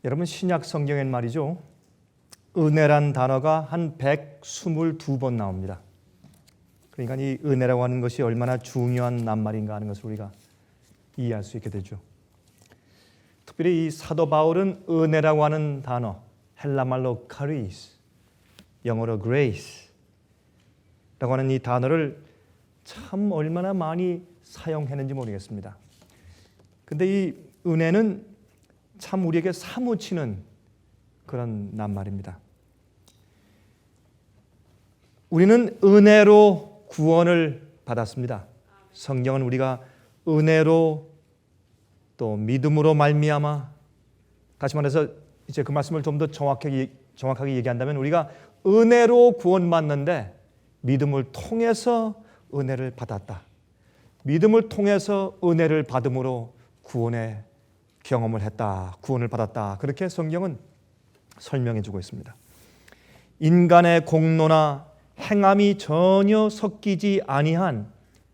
여러분, 신약 성경엔 말이죠, 은혜란 단어가 한 122번 나옵니다. 그러니까 이 은혜라고 하는 것이 얼마나 중요한 낱말인가 하는 것을 우리가 이해할 수 있게 되죠. 특별히 이 사도 바울은 은혜라고 하는 단어, 헬라말로 카리스, 영어로 grace라고 하는 이 단어를 참 얼마나 많이 사용했는지 모르겠습니다. 근데 이 은혜는 참 우리에게 사무치는 그런 낱말입니다. 우리는 은혜로 구원을 받았습니다. 성경은 우리가 은혜로 또 믿음으로 말미암아, 다시 말해서 이제 그 말씀을 좀 더 정확하게 얘기한다면 우리가 은혜로 구원받는데 믿음을 통해서 은혜를 받았다. 믿음을 통해서 은혜를 받음으로 구원의 경험을 했다. 구원을 받았다. 그렇게 성경은 설명해 주고 있습니다. 인간의 공로나 행함이 전혀 섞이지 아니한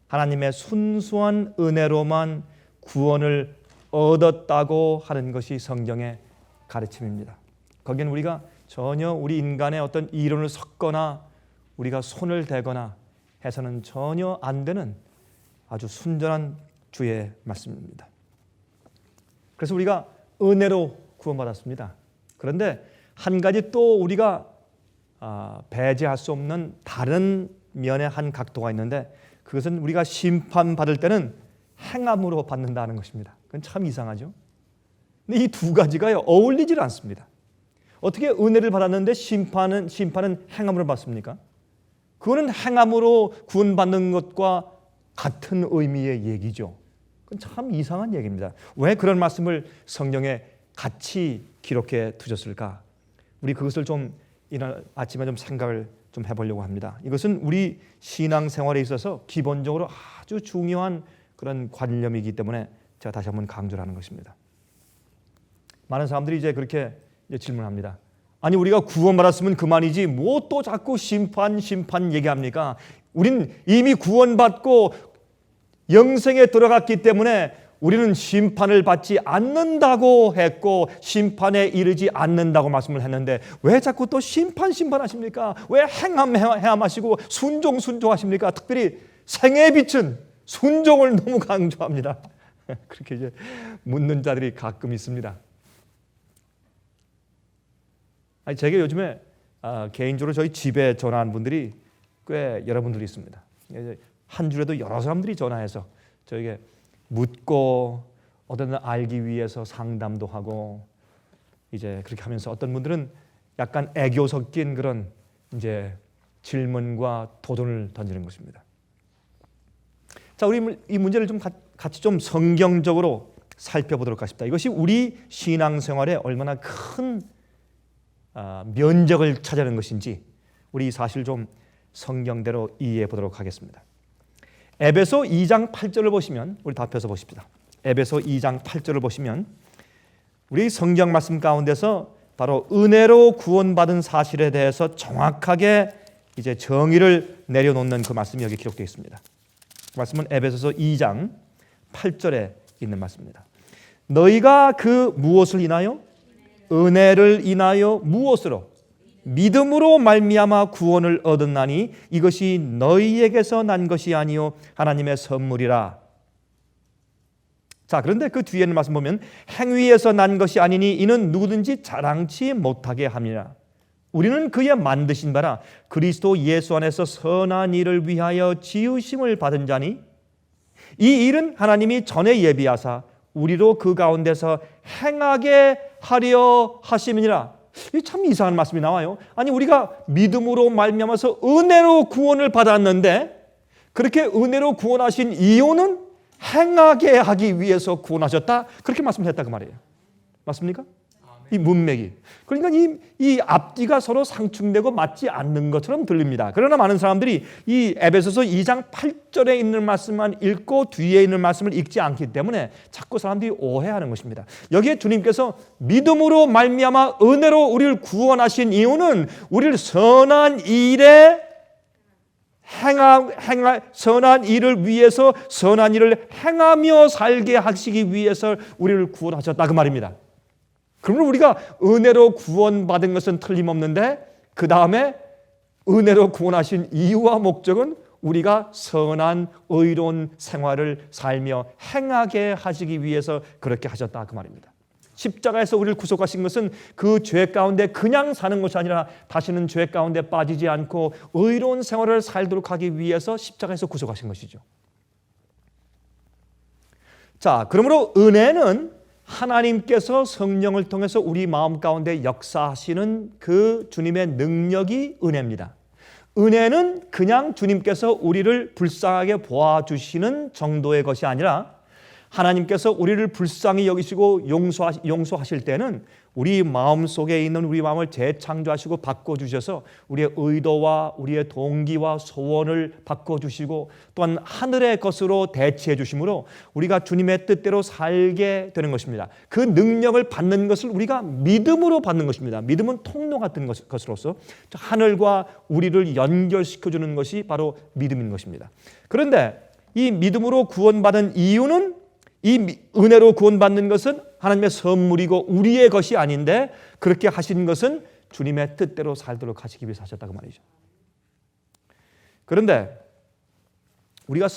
하나님의 순수한 은혜로만 구원을 얻었다고 하는 것이 성경의 가르침입니다. 거기는 우리가 전혀 우리 인간의 어떤 이론을 섞거나 우리가 손을 대거나 해서는 전혀 안 되는 아주 순전한 주의 말씀입니다. 그래서 우리가 은혜로 구원받았습니다. 그런데 한 가지 또 우리가 배제할 수 없는 다른 면의 한 각도가 있는데, 그것은 우리가 심판받을 때는 행함으로 받는다는 것입니다. 그건 참 이상하죠. 근데 이 두 가지가 어울리질 않습니다. 어떻게 은혜를 받았는데 심판은 행함으로 받습니까? 그거는 행함으로 구원받는 것과 같은 의미의 얘기죠. 그건 참 이상한 얘기입니다. 왜 그런 말씀을 성경에 같이 기록해 두셨을까? 우리 그것을 좀 이날 아침에 좀 생각을 좀 해보려고 합니다. 이것은 우리 신앙생활에 있어서 기본적으로 아주 중요한 그런 관념이기 때문에 제가 다시 한번 강조를 하는 것입니다. 많은 사람들이 이제 그렇게 질문합니다. 아니, 우리가 구원받았으면 그만이지 뭐 또 자꾸 심판 얘기합니까? 우린 이미 구원받고 영생에 들어갔기 때문에 우리는 심판을 받지 않는다고 했고 심판에 이르지 않는다고 말씀을 했는데 왜 자꾸 또 심판하십니까? 왜 행함하시고 순종하십니까? 특별히 생애에 비춘 순종을 너무 강조합니다. 그렇게 이제 묻는 자들이 가끔 있습니다. 아니, 제가 요즘에 개인적으로 저희 집에 전화한 분들이 꽤 여러분들이 있습니다. 한 주에도 여러 사람들이 전화해서 저에게 묻고 어떤 알기 위해서 상담도 하고 이제 그렇게 하면서 어떤 분들은 약간 애교 섞인 그런 이제 질문과 도전을 던지는 것입니다. 자, 우리 이 문제를 좀 같이 좀 성경적으로 살펴보도록 하십니다. 이것이 우리 신앙생활에 얼마나 큰 면적을 차지하는 것인지 우리 이 사실 좀 성경대로 이해해 보도록 하겠습니다. 에베소 2장 8절을 보시면, 우리 다 펴서 보십시다. 에베소 2장 8절을 보시면 우리 성경 말씀 가운데서 바로 은혜로 구원받은 사실에 대해서 정확하게 이제 정의를 내려놓는 그 말씀이 여기 기록되어 있습니다. 그 말씀은 에베소서 2장 8절에 있는 말씀입니다. 너희가 그 무엇을 인하여? 은혜를 인하여 무엇으로? 믿음으로 말미암아 구원을 얻었나니 이것이 너희에게서 난 것이 아니요 하나님의 선물이라. 자, 그런데 그 뒤에 있는 말씀 보면 행위에서 난 것이 아니니 이는 누구든지 자랑치 못하게 함이라. 우리는 그의 만드신 바라 그리스도 예수 안에서 선한 일을 위하여 지으심을 받은 자니 이 일은 하나님이 전에 예비하사 우리로 그 가운데서 행하게 하려 하심이니라. 이 참 이상한 말씀이 나와요. 아니, 우리가 믿음으로 말미암아서 은혜로 구원을 받았는데 그렇게 은혜로 구원하신 이유는 행하게 하기 위해서 구원하셨다, 그렇게 말씀했다 그 말이에요. 맞습니까? 이 문맥이. 그러니까 이 앞뒤가 서로 상충되고 맞지 않는 것처럼 들립니다. 그러나 많은 사람들이 이 에베소서 2장 8절에 있는 말씀만 읽고 뒤에 있는 말씀을 읽지 않기 때문에 자꾸 사람들이 오해하는 것입니다. 여기에 주님께서 믿음으로 말미암아 은혜로 우리를 구원하신 이유는 우리를 선한 일에 선한 일을 위해서 선한 일을 행하며 살게 하시기 위해서 우리를 구원하셨다 그 말입니다. 그러면 우리가 은혜로 구원받은 것은 틀림없는데 그 다음에 은혜로 구원하신 이유와 목적은 우리가 선한 의로운 생활을 살며 행하게 하시기 위해서 그렇게 하셨다 그 말입니다. 십자가에서 우리를 구속하신 것은 그 죄 가운데 그냥 사는 것이 아니라 다시는 죄 가운데 빠지지 않고 의로운 생활을 살도록 하기 위해서 십자가에서 구속하신 것이죠. 자, 그러므로 은혜는 하나님께서 성령을 통해서 우리 마음 가운데 역사하시는 그 주님의 능력이 은혜입니다. 은혜는 그냥 주님께서 우리를 불쌍하게 보아주시는 정도의 것이 아니라 하나님께서 우리를 불쌍히 여기시고 용서하실 때는 우리 마음속에 있는 우리 마음을 재창조하시고 바꿔주셔서 우리의 의도와 우리의 동기와 소원을 바꿔주시고 또한 하늘의 것으로 대체해 주심으로 우리가 주님의 뜻대로 살게 되는 것입니다. 그 능력을 받는 것을 우리가 믿음으로 받는 것입니다. 믿음은 통로 같은 것으로서 하늘과 우리를 연결시켜주는 것이 바로 믿음인 것입니다. 그런데 이 믿음으로 구원받은 이유는 이 은혜로 구원받는 것은 하나님의 선물이고 우리의 것이 아닌데 그렇게 하신 것은 주님의 뜻대로 살도록 하시기 위해서 하셨다고 말이죠. 그런데 우리가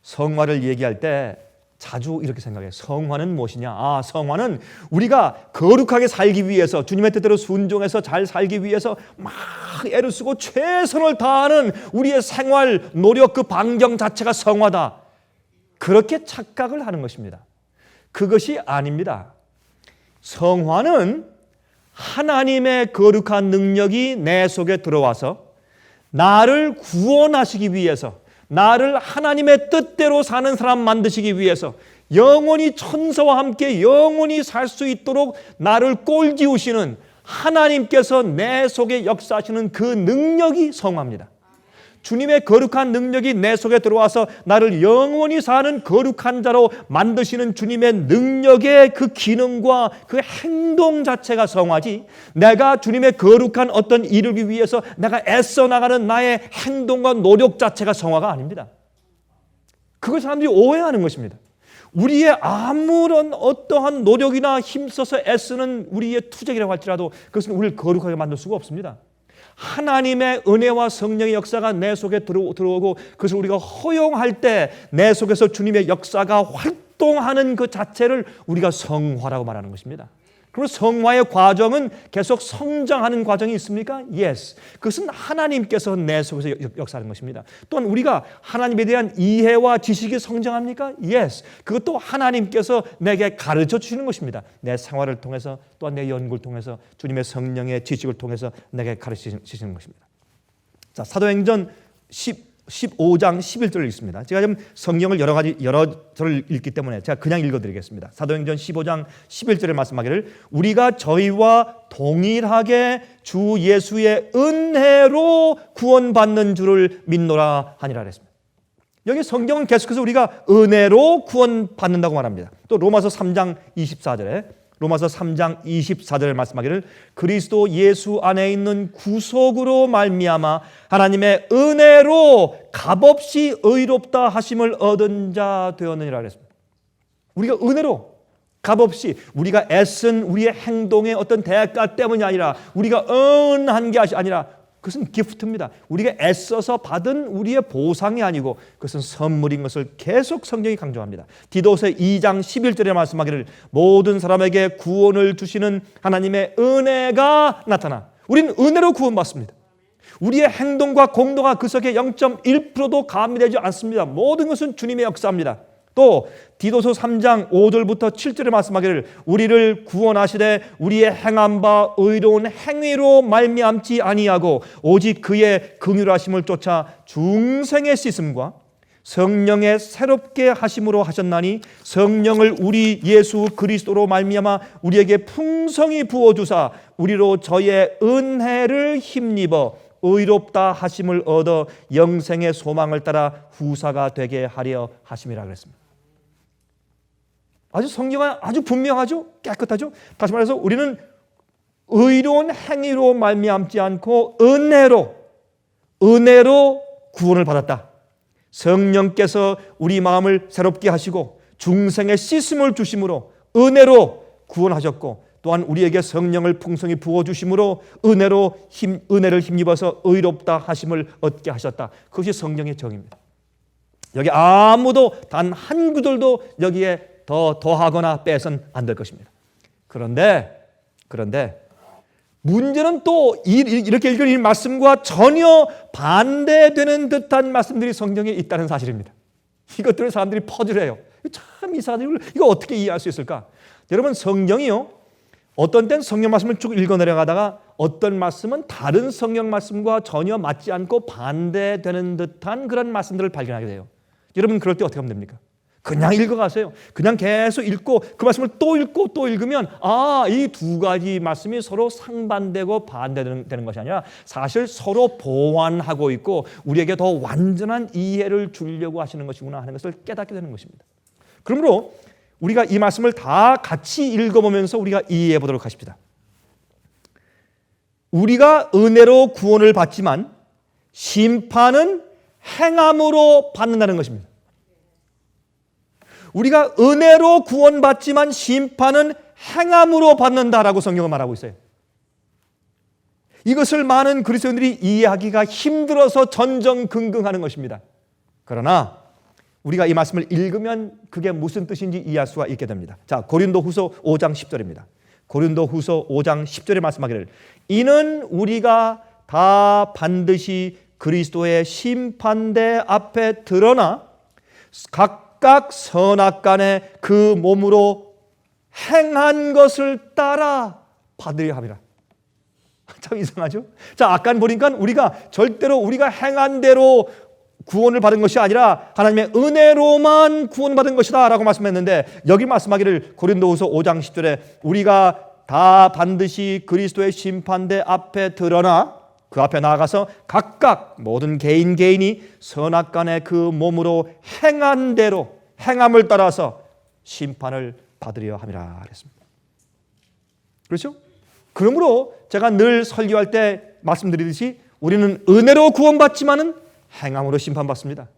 성화를 얘기할 때 자주 이렇게 생각해요. 성화는 무엇이냐? 성화는 우리가 거룩하게 살기 위해서 주님의 뜻대로 순종해서 잘 살기 위해서 막 애를 쓰고 최선을 다하는 우리의 생활, 노력 그 방정 자체가 성화다. 그렇게 착각을 하는 것입니다. 그것이 아닙니다. 성화는 하나님의 거룩한 능력이 내 속에 들어와서 나를 구원하시기 위해서, 나를 하나님의 뜻대로 사는 사람 만드시기 위해서 영원히 천사와 함께 영원히 살 수 있도록 나를 꼴지우시는 하나님께서 내 속에 역사하시는 그 능력이 성화입니다. 주님의 거룩한 능력이 내 속에 들어와서 나를 영원히 사는 거룩한 자로 만드시는 주님의 능력의 그 기능과 그 행동 자체가 성화지, 내가 주님의 거룩한 어떤 이루기 위해서 내가 애써 나가는 나의 행동과 노력 자체가 성화가 아닙니다. 그걸 사람들이 오해하는 것입니다. 우리의 아무런 어떠한 노력이나 힘써서 애쓰는 우리의 투쟁이라고 할지라도 그것은 우리를 거룩하게 만들 수가 없습니다. 하나님의 은혜와 성령의 역사가 내 속에 들어오고 그것을 우리가 허용할 때 내 속에서 주님의 역사가 활동하는 그 자체를 우리가 성화라고 말하는 것입니다. 그리고 성화의 과정은 계속 성장하는 과정이 있습니까? Yes. 그것은 하나님께서 내 속에서 역사하는 것입니다. 또한 우리가 하나님에 대한 이해와 지식이 성장합니까? Yes. 그것도 하나님께서 내게 가르쳐 주시는 것입니다. 내 생활을 통해서 또한 내 연구를 통해서 주님의 성령의 지식을 통해서 내게 가르쳐 주시는 것입니다. 자, 사도행전 15장 11절을 읽습니다. 제가 지금 성경을 여러 절을 읽기 때문에 제가 그냥 읽어드리겠습니다. 사도행전 15장 11절에 말씀하기를 우리가 저희와 동일하게 주 예수의 은혜로 구원받는 줄을 믿노라 하니라 그랬습니다. 여기 성경은 계속해서 우리가 은혜로 구원받는다고 말합니다. 또 로마서 3장 24절에 말씀하기를 그리스도 예수 안에 있는 구속으로 말미암아 하나님의 은혜로 값없이 의롭다 하심을 얻은 자 되었느니라 그랬습니다. 우리가 은혜로 값없이 우리가 애쓴 우리의 행동의 어떤 대가 때문이 아니라 우리가 은한 게 아니라 그것은 기프트입니다. 우리가 애써서 받은 우리의 보상이 아니고 그것은 선물인 것을 계속 성경이 강조합니다. 디도서 2장 11절에 말씀하기를 모든 사람에게 구원을 주시는 하나님의 은혜가 나타나 우리는 은혜로 구원받습니다. 우리의 행동과 공로가 그 속에 0.1%도 가미되지 않습니다. 모든 것은 주님의 역사입니다. 또 디도서 3장 5절부터 7절에 말씀하기를 우리를 구원하시되 우리의 행한 바 의로운 행위로 말미암지 아니하고 오직 그의 긍휼하심을 쫓아 중생의 씻음과 성령의 새롭게 하심으로 하셨나니 성령을 우리 예수 그리스도로 말미암아 우리에게 풍성히 부어주사 우리로 저의 은혜를 힘입어 의롭다 하심을 얻어 영생의 소망을 따라 후사가 되게 하려 하심이라 그랬습니다. 아주 성경은 아주 분명하죠? 깨끗하죠? 다시 말해서 우리는 의로운 행위로 말미암지 않고 은혜로 구원을 받았다. 성령께서 우리 마음을 새롭게 하시고 중생의 씻음을 주심으로 은혜로 구원하셨고 또한 우리에게 성령을 풍성히 부어주심으로 은혜를 힘입어서 의롭다 하심을 얻게 하셨다. 그것이 성령의 정의입니다. 여기 아무도 단 한 구절도 여기에 더하거나 빼선 안 될 것입니다. 그런데 문제는 또 이렇게 읽은 이 말씀과 전혀 반대되는 듯한 말씀들이 성경에 있다는 사실입니다. 이것들을 사람들이 퍼즐해요. 참 이상하다. 이거 어떻게 이해할 수 있을까? 여러분, 성경이요, 어떤 땐 성경 말씀을 쭉 읽어 내려가다가 어떤 말씀은 다른 성경 말씀과 전혀 맞지 않고 반대되는 듯한 그런 말씀들을 발견하게 돼요. 여러분, 그럴 때 어떻게 하면 됩니까? 그냥 읽어가세요. 그냥 계속 읽고 그 말씀을 또 읽고 또 읽으면 이 두 가지 말씀이 서로 상반되고 반대되는 것이 아니라 사실 서로 보완하고 있고 우리에게 더 완전한 이해를 주려고 하시는 것이구나 하는 것을 깨닫게 되는 것입니다. 그러므로 우리가 이 말씀을 다 같이 읽어보면서 우리가 이해해 보도록 하십시다. 우리가 은혜로 구원을 받지만 심판은 행함으로 받는다는 것입니다. 우리가 은혜로 구원받지만 심판은 행함으로 받는다라고 성경은 말하고 있어요. 이것을 많은 그리스도인들이 이해하기가 힘들어서 전전긍긍하는 것입니다. 그러나 우리가 이 말씀을 읽으면 그게 무슨 뜻인지 이해할 수가 있게 됩니다. 자, 고린도후서 5장 10절입니다. 고린도후서 5장 10절에 말씀하기를 이는 우리가 다 반드시 그리스도의 심판대 앞에 드러나 각각 선악간에 그 몸으로 행한 것을 따라 받으려 함이라. 참 이상하죠? 자, 아까 보니까 우리가 절대로 우리가 행한 대로 구원을 받은 것이 아니라 하나님의 은혜로만 구원받은 것이다 라고 말씀했는데, 여기 말씀하기를 고린도후서 5장 10절에 우리가 다 반드시 그리스도의 심판대 앞에 드러나 그 앞에 나아가서 각각 모든 개인이 선악간에 그 몸으로 행한 대로 행함을 따라서 심판을 받으려 함이라 그랬습니다. 그렇죠? 그러므로 제가 늘 설교할 때 말씀드리듯이 우리는 은혜로 구원받지만은 행함으로 심판받습니다.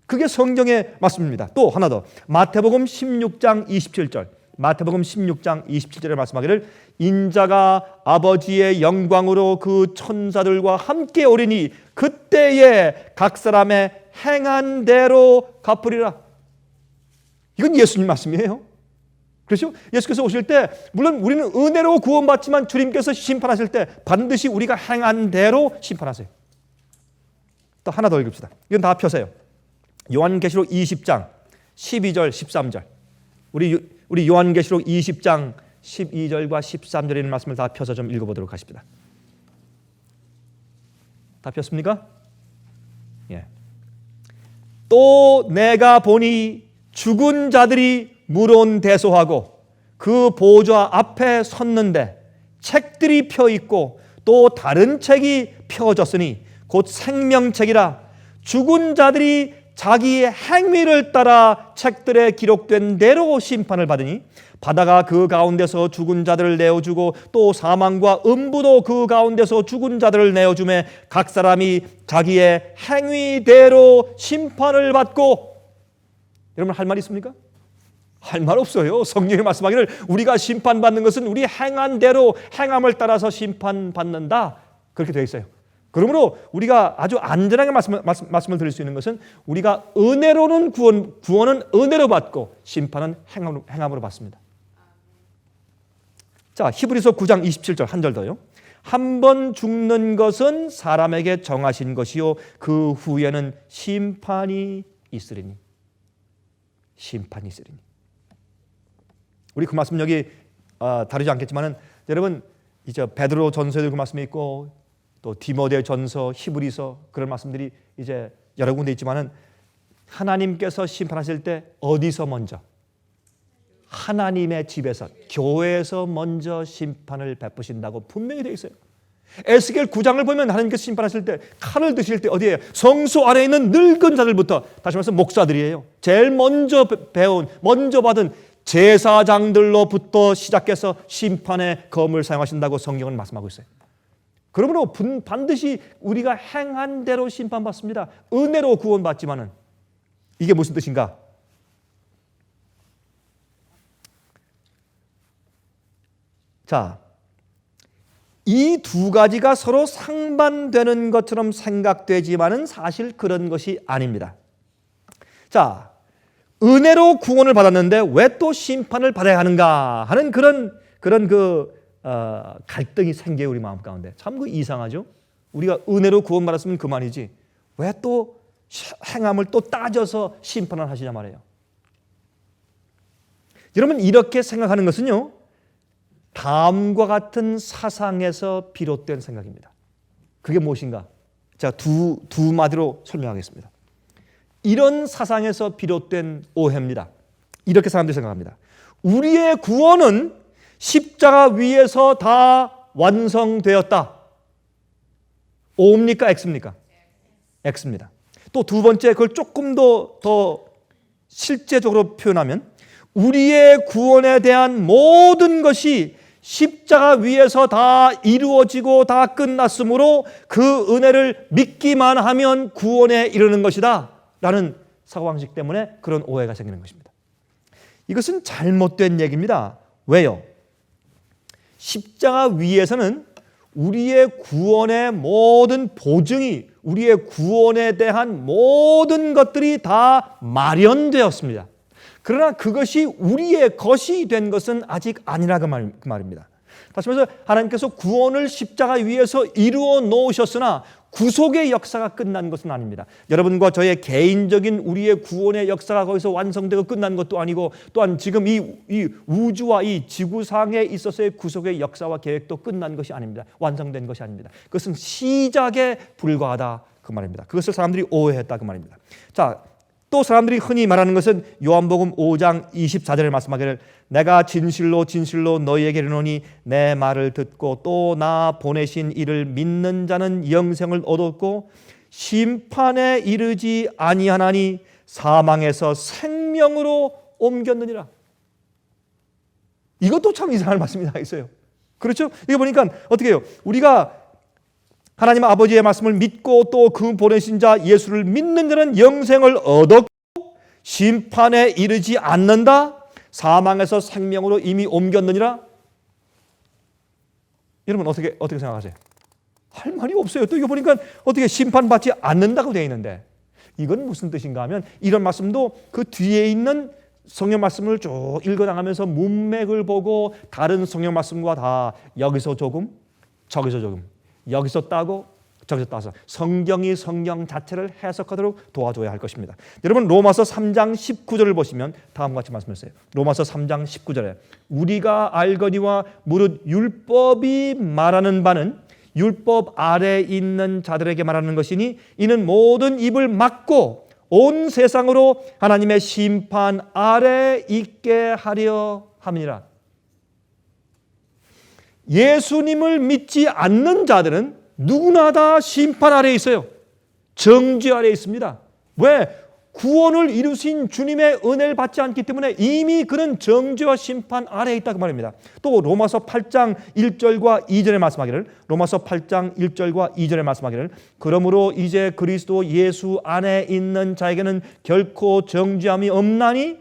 그게 성경의 말씀입니다. 또 하나 더, 마태복음 16장 27절, 마태복음 16장 27절에 말씀하기를 인자가 아버지의 영광으로 그 천사들과 함께 오리니 그때에 각 사람의 행한 대로 갚으리라. 이건 예수님 말씀이에요. 그렇죠? 예수께서 오실 때 물론 우리는 은혜로 구원받지만 주님께서 심판하실 때 반드시 우리가 행한 대로 심판하세요. 또 하나 더 읽읍시다. 이건 다 펴세요. 요한계시록 20장 12절 13절. 우리 요한계시록 20장 12절과 13절에 있는 말씀을 다 펴서 좀 읽어보도록 하십니다. 다 폈습니까? 예. 또 내가 보니 죽은 자들이 물온대소하고 그 보좌 앞에 섰는데 책들이 펴 있고 또 다른 책이 펴졌으니 곧 생명책이라. 죽은 자들이 자기의 행위를 따라 책들에 기록된 대로 심판을 받으니 바다가 그 가운데서 죽은 자들을 내어주고 또 사망과 음부도 그 가운데서 죽은 자들을 내어주매 각 사람이 자기의 행위대로 심판을 받고. 여러분, 할 말 있습니까? 할 말 없어요. 성경이 말씀하기를 우리가 심판받는 것은 우리 행한 대로 행함을 따라서 심판받는다, 그렇게 되어 있어요. 그러므로 우리가 아주 안전하게 말씀을 드릴 수 있는 것은 우리가 은혜로는 구원은 은혜로 받고 심판은 행함으로 받습니다. 자, 히브리서 9장 27절 한 절 더요. 한 번 죽는 것은 사람에게 정하신 것이요 그 후에는 심판이 있으리니. 심판이 있으리니. 우리 그 말씀 여기 다루지 않겠지만은 여러분 이제 베드로 전서에도 그 말씀이 있고 또 디모데 전서, 히브리서 그런 말씀들이 이제 여러 군데 있지만은 하나님께서 심판하실 때 어디서 먼저? 하나님의 집에서, 교회에서 먼저 심판을 베푸신다고 분명히 되어 있어요. 에스겔 9장을 보면 하나님께서 심판하실 때 칼을 드실 때 어디에? 성소 아래에 있는 늙은 자들부터, 다시 말해서 목사들이에요. 제일 먼저 배운, 먼저 받은 제사장들로부터 시작해서 심판의 검을 사용하신다고 성경은 말씀하고 있어요. 그러므로 반드시 우리가 행한 대로 심판받습니다. 은혜로 구원받지만은. 이게 무슨 뜻인가? 자, 이 두 가지가 서로 상반되는 것처럼 생각되지만은 사실 그런 것이 아닙니다. 자, 은혜로 구원을 받았는데 왜 또 심판을 받아야 하는가 하는 그런 갈등이 생겨요, 우리 마음 가운데. 참 그 이상하죠? 우리가 은혜로 구원받았으면 그만이지 왜 또 행함을 또 따져서 심판을 하시냐 말이에요. 여러분, 이렇게 생각하는 것은요, 다음과 같은 사상에서 비롯된 생각입니다. 그게 무엇인가? 자, 두 마디로 설명하겠습니다. 이런 사상에서 비롯된 오해입니다. 이렇게 사람들이 생각합니다. 우리의 구원은 십자가 위에서 다 완성되었다. O입니까? X입니까? X입니다. 또 두 번째, 그걸 조금 더 실제적으로 표현하면 우리의 구원에 대한 모든 것이 십자가 위에서 다 이루어지고 다 끝났으므로 그 은혜를 믿기만 하면 구원에 이르는 것이다 라는 사고방식 때문에 그런 오해가 생기는 것입니다. 이것은 잘못된 얘기입니다. 왜요? 십자가 위에서는 우리의 구원의 모든 보증이, 우리의 구원에 대한 모든 것들이 다 마련되었습니다. 그러나 그것이 우리의 것이 된 것은 아직 아니라 그 말입니다. 다시 말해서 하나님께서 구원을 십자가 위에서 이루어 놓으셨으나 구속의 역사가 끝난 것은 아닙니다. 여러분과 저의 개인적인 우리의 구원의 역사가 거기서 완성되고 끝난 것도 아니고, 또한 지금 이 우주와 이 지구상에 있어서의 구속의 역사와 계획도 끝난 것이 아닙니다. 완성된 것이 아닙니다. 그것은 시작에 불과하다 그 말입니다. 그것을 사람들이 오해했다 그 말입니다. 자, 또 사람들이 흔히 말하는 것은 요한복음 5장 24절에 말씀하기를 내가 진실로 진실로 너희에게 이르노니 내 말을 듣고 또 나 보내신 이를 믿는 자는 영생을 얻었고 심판에 이르지 아니하나니 사망에서 생명으로 옮겼느니라. 이것도 참 이상한 말씀이 나와 있어요. 그렇죠? 이거 보니까 어떻게 해요? 우리가 하나님 아버지의 말씀을 믿고 또 그 보내신 자 예수를 믿는 자는 영생을 얻었고 심판에 이르지 않는다. 사망에서 생명으로 이미 옮겼느니라. 여러분 어떻게 생각하세요? 할 말이 없어요. 또 이거 보니까 어떻게 심판받지 않는다고 되어 있는데 이건 무슨 뜻인가 하면 이런 말씀도 그 뒤에 있는 성경 말씀을 쭉 읽어나가면서 문맥을 보고 다른 성경 말씀과 다 여기서 조금 저기서 조금 여기서 따고 저기서 따서 성경이 성경 자체를 해석하도록 도와줘야 할 것입니다. 여러분 로마서 3장 19절을 보시면 다음과 같이 말씀하세요. 로마서 3장 19절에 우리가 알거니와 무릇 율법이 말하는 바는 율법 아래 있는 자들에게 말하는 것이니 이는 모든 입을 막고 온 세상으로 하나님의 심판 아래 있게 하려 함이니라. 예수님을 믿지 않는 자들은 누구나 다 심판 아래에 있어요. 정죄 아래에 있습니다. 왜? 구원을 이루신 주님의 은혜를 받지 않기 때문에 이미 그는 정죄와 심판 아래에 있다 그 말입니다. 또 로마서 8장 1절과 2절에 말씀하기를 로마서 8장 1절과 2절에 말씀하기를 그러므로 이제 그리스도 예수 안에 있는 자에게는 결코 정죄함이 없나니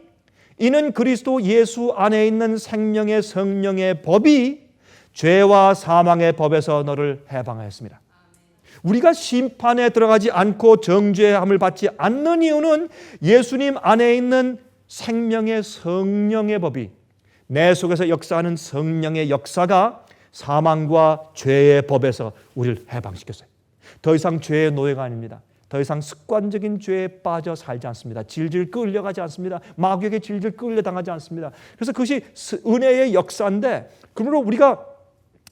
이는 그리스도 예수 안에 있는 생명의 성령의 법이 죄와 사망의 법에서 너를 해방하였습니다. 우리가 심판에 들어가지 않고 정죄함을 받지 않는 이유는 예수님 안에 있는 생명의 성령의 법이 내 속에서 역사하는 성령의 역사가 사망과 죄의 법에서 우리를 해방시켰어요. 더 이상 죄의 노예가 아닙니다. 더 이상 습관적인 죄에 빠져 살지 않습니다. 질질 끌려가지 않습니다. 마귀에게 질질 끌려당하지 않습니다. 그래서 그것이 은혜의 역사인데 그러므로 우리가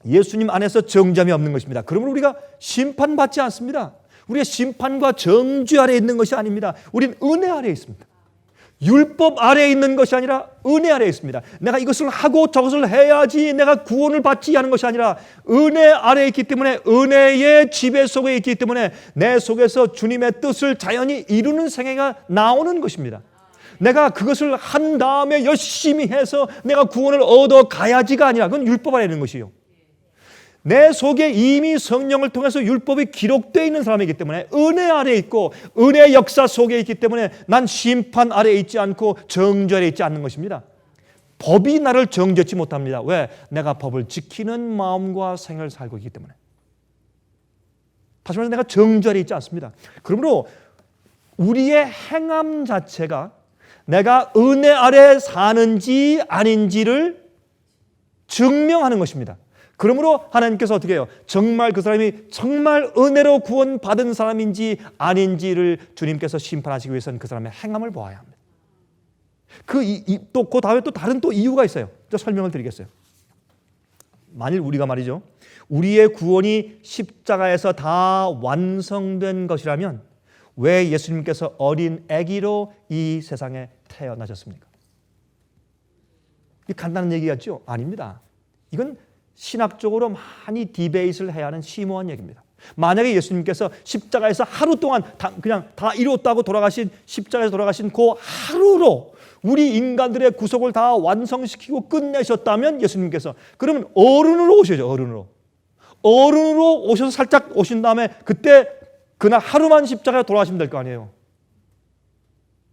예수님 안에서 정죄함이 없는 것입니다. 그러므로 우리가 심판받지 않습니다. 우리가 심판과 정죄 아래에 있는 것이 아닙니다. 우리는 은혜 아래에 있습니다. 율법 아래에 있는 것이 아니라 은혜 아래에 있습니다. 내가 이것을 하고 저것을 해야지 내가 구원을 받지 하는 것이 아니라 은혜 아래에 있기 때문에 은혜의 지배 속에 있기 때문에 내 속에서 주님의 뜻을 자연히 이루는 생애가 나오는 것입니다. 내가 그것을 한 다음에 열심히 해서 내가 구원을 얻어가야지가 아니라 그건 율법 아래에 있는 것이에요. 내 속에 이미 성령을 통해서 율법이 기록되어 있는 사람이기 때문에 은혜 아래에 있고 은혜의 역사 속에 있기 때문에 난 심판 아래에 있지 않고 정죄 아래에 있지 않는 것입니다. 법이 나를 정죄치 못합니다. 왜? 내가 법을 지키는 마음과 생활을 살고 있기 때문에. 다시 말해서 내가 정죄에 있지 않습니다. 그러므로 우리의 행함 자체가 내가 은혜 아래 사는지 아닌지를 증명하는 것입니다. 그러므로 하나님께서 어떻게 해요? 정말 그 사람이 정말 은혜로 구원받은 사람인지 아닌지를 주님께서 심판하시기 위해서는 그 사람의 행함을 보아야 합니다. 그 다음에 또 다른 또 이유가 있어요. 저 설명을 드리겠어요. 만일 우리가 말이죠, 우리의 구원이 십자가에서 다 완성된 것이라면 왜 예수님께서 어린 아기로 이 세상에 태어나셨습니까? 이 간단한 얘기 같죠? 아닙니다. 이건 신학적으로 많이 디베이트를 해야 하는 심오한 얘기입니다. 만약에 예수님께서 십자가에서 하루 동안 그냥 다 이뤘다고 돌아가신, 십자가에서 돌아가신 그 하루로 우리 인간들의 구속을 다 완성시키고 끝내셨다면 예수님께서 그러면 어른으로 오셔야죠. 어른으로 오셔서 살짝 오신 다음에 그때 그날 하루만 십자가에 돌아가시면 될 거 아니에요.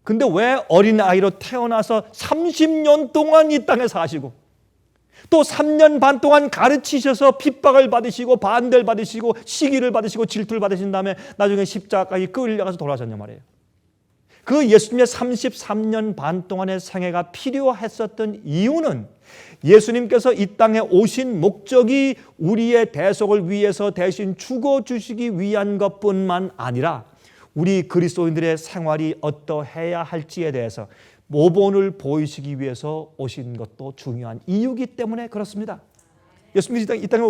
근데 왜 어린아이로 태어나서 30년 동안 이 땅에 사시고 또 3년 반 동안 가르치셔서 핍박을 받으시고 반대를 받으시고 시기를 받으시고 질투를 받으신 다음에 나중에 십자가까지 끌려가서 돌아가셨냐 말이에요. 그 예수님의 33년 반 동안의 생애가 필요했었던 이유는 예수님께서 이 땅에 오신 목적이 우리의 대속을 위해서 대신 죽어주시기 위한 것뿐만 아니라 우리 그리스도인들의 생활이 어떠해야 할지에 대해서 모본을 보이시기 위해서 오신 것도 중요한 이유이기 때문에 그렇습니다. 예수님이 이 땅에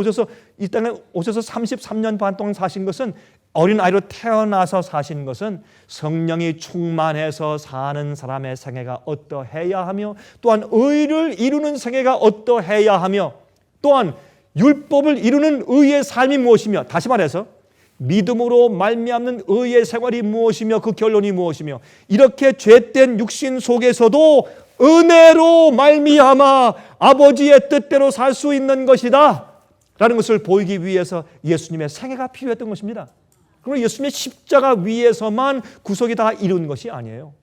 오셔서 33년 반 동안 사신 것은 어린아이로 태어나서 사신 것은 성령이 충만해서 사는 사람의 생애가 어떠해야 하며 또한 의를 이루는 생애가 어떠해야 하며 또한 율법을 이루는 의의 삶이 무엇이며 다시 말해서 믿음으로 말미암는 의의 생활이 무엇이며 그 결론이 무엇이며 이렇게 죄된 육신 속에서도 은혜로 말미암아 아버지의 뜻대로 살 수 있는 것이다 라는 것을 보이기 위해서 예수님의 생애가 필요했던 것입니다. 그러나 예수님의 십자가 위에서만 구속이 다 이룬 것이 아니에요.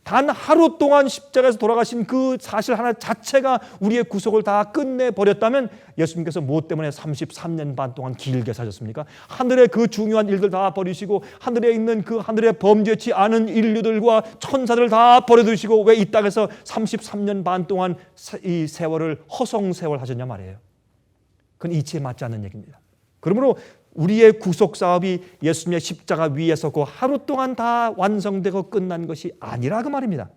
단 하루 동안 십자가에서 돌아가신 그 사실 하나 자체가 우리의 구속을 다 끝내버렸다면 예수님께서 무엇 때문에 33년 반 동안 길게 사셨습니까? 하늘의 그 중요한 일들 다 버리시고 하늘에 있는 그 하늘에 범죄치 않은 인류들과 천사들을 다 버려두시고 왜 이 땅에서 33년 반 동안 이 세월을 허송세월 하셨냐 말이에요. 그건 이치에 맞지 않는 얘기입니다. 그러므로 우리의 구속 사업이 예수님의 십자가 위에서 그 하루 동안 다 완성되고 끝난 것이 아니라 그 말입니다.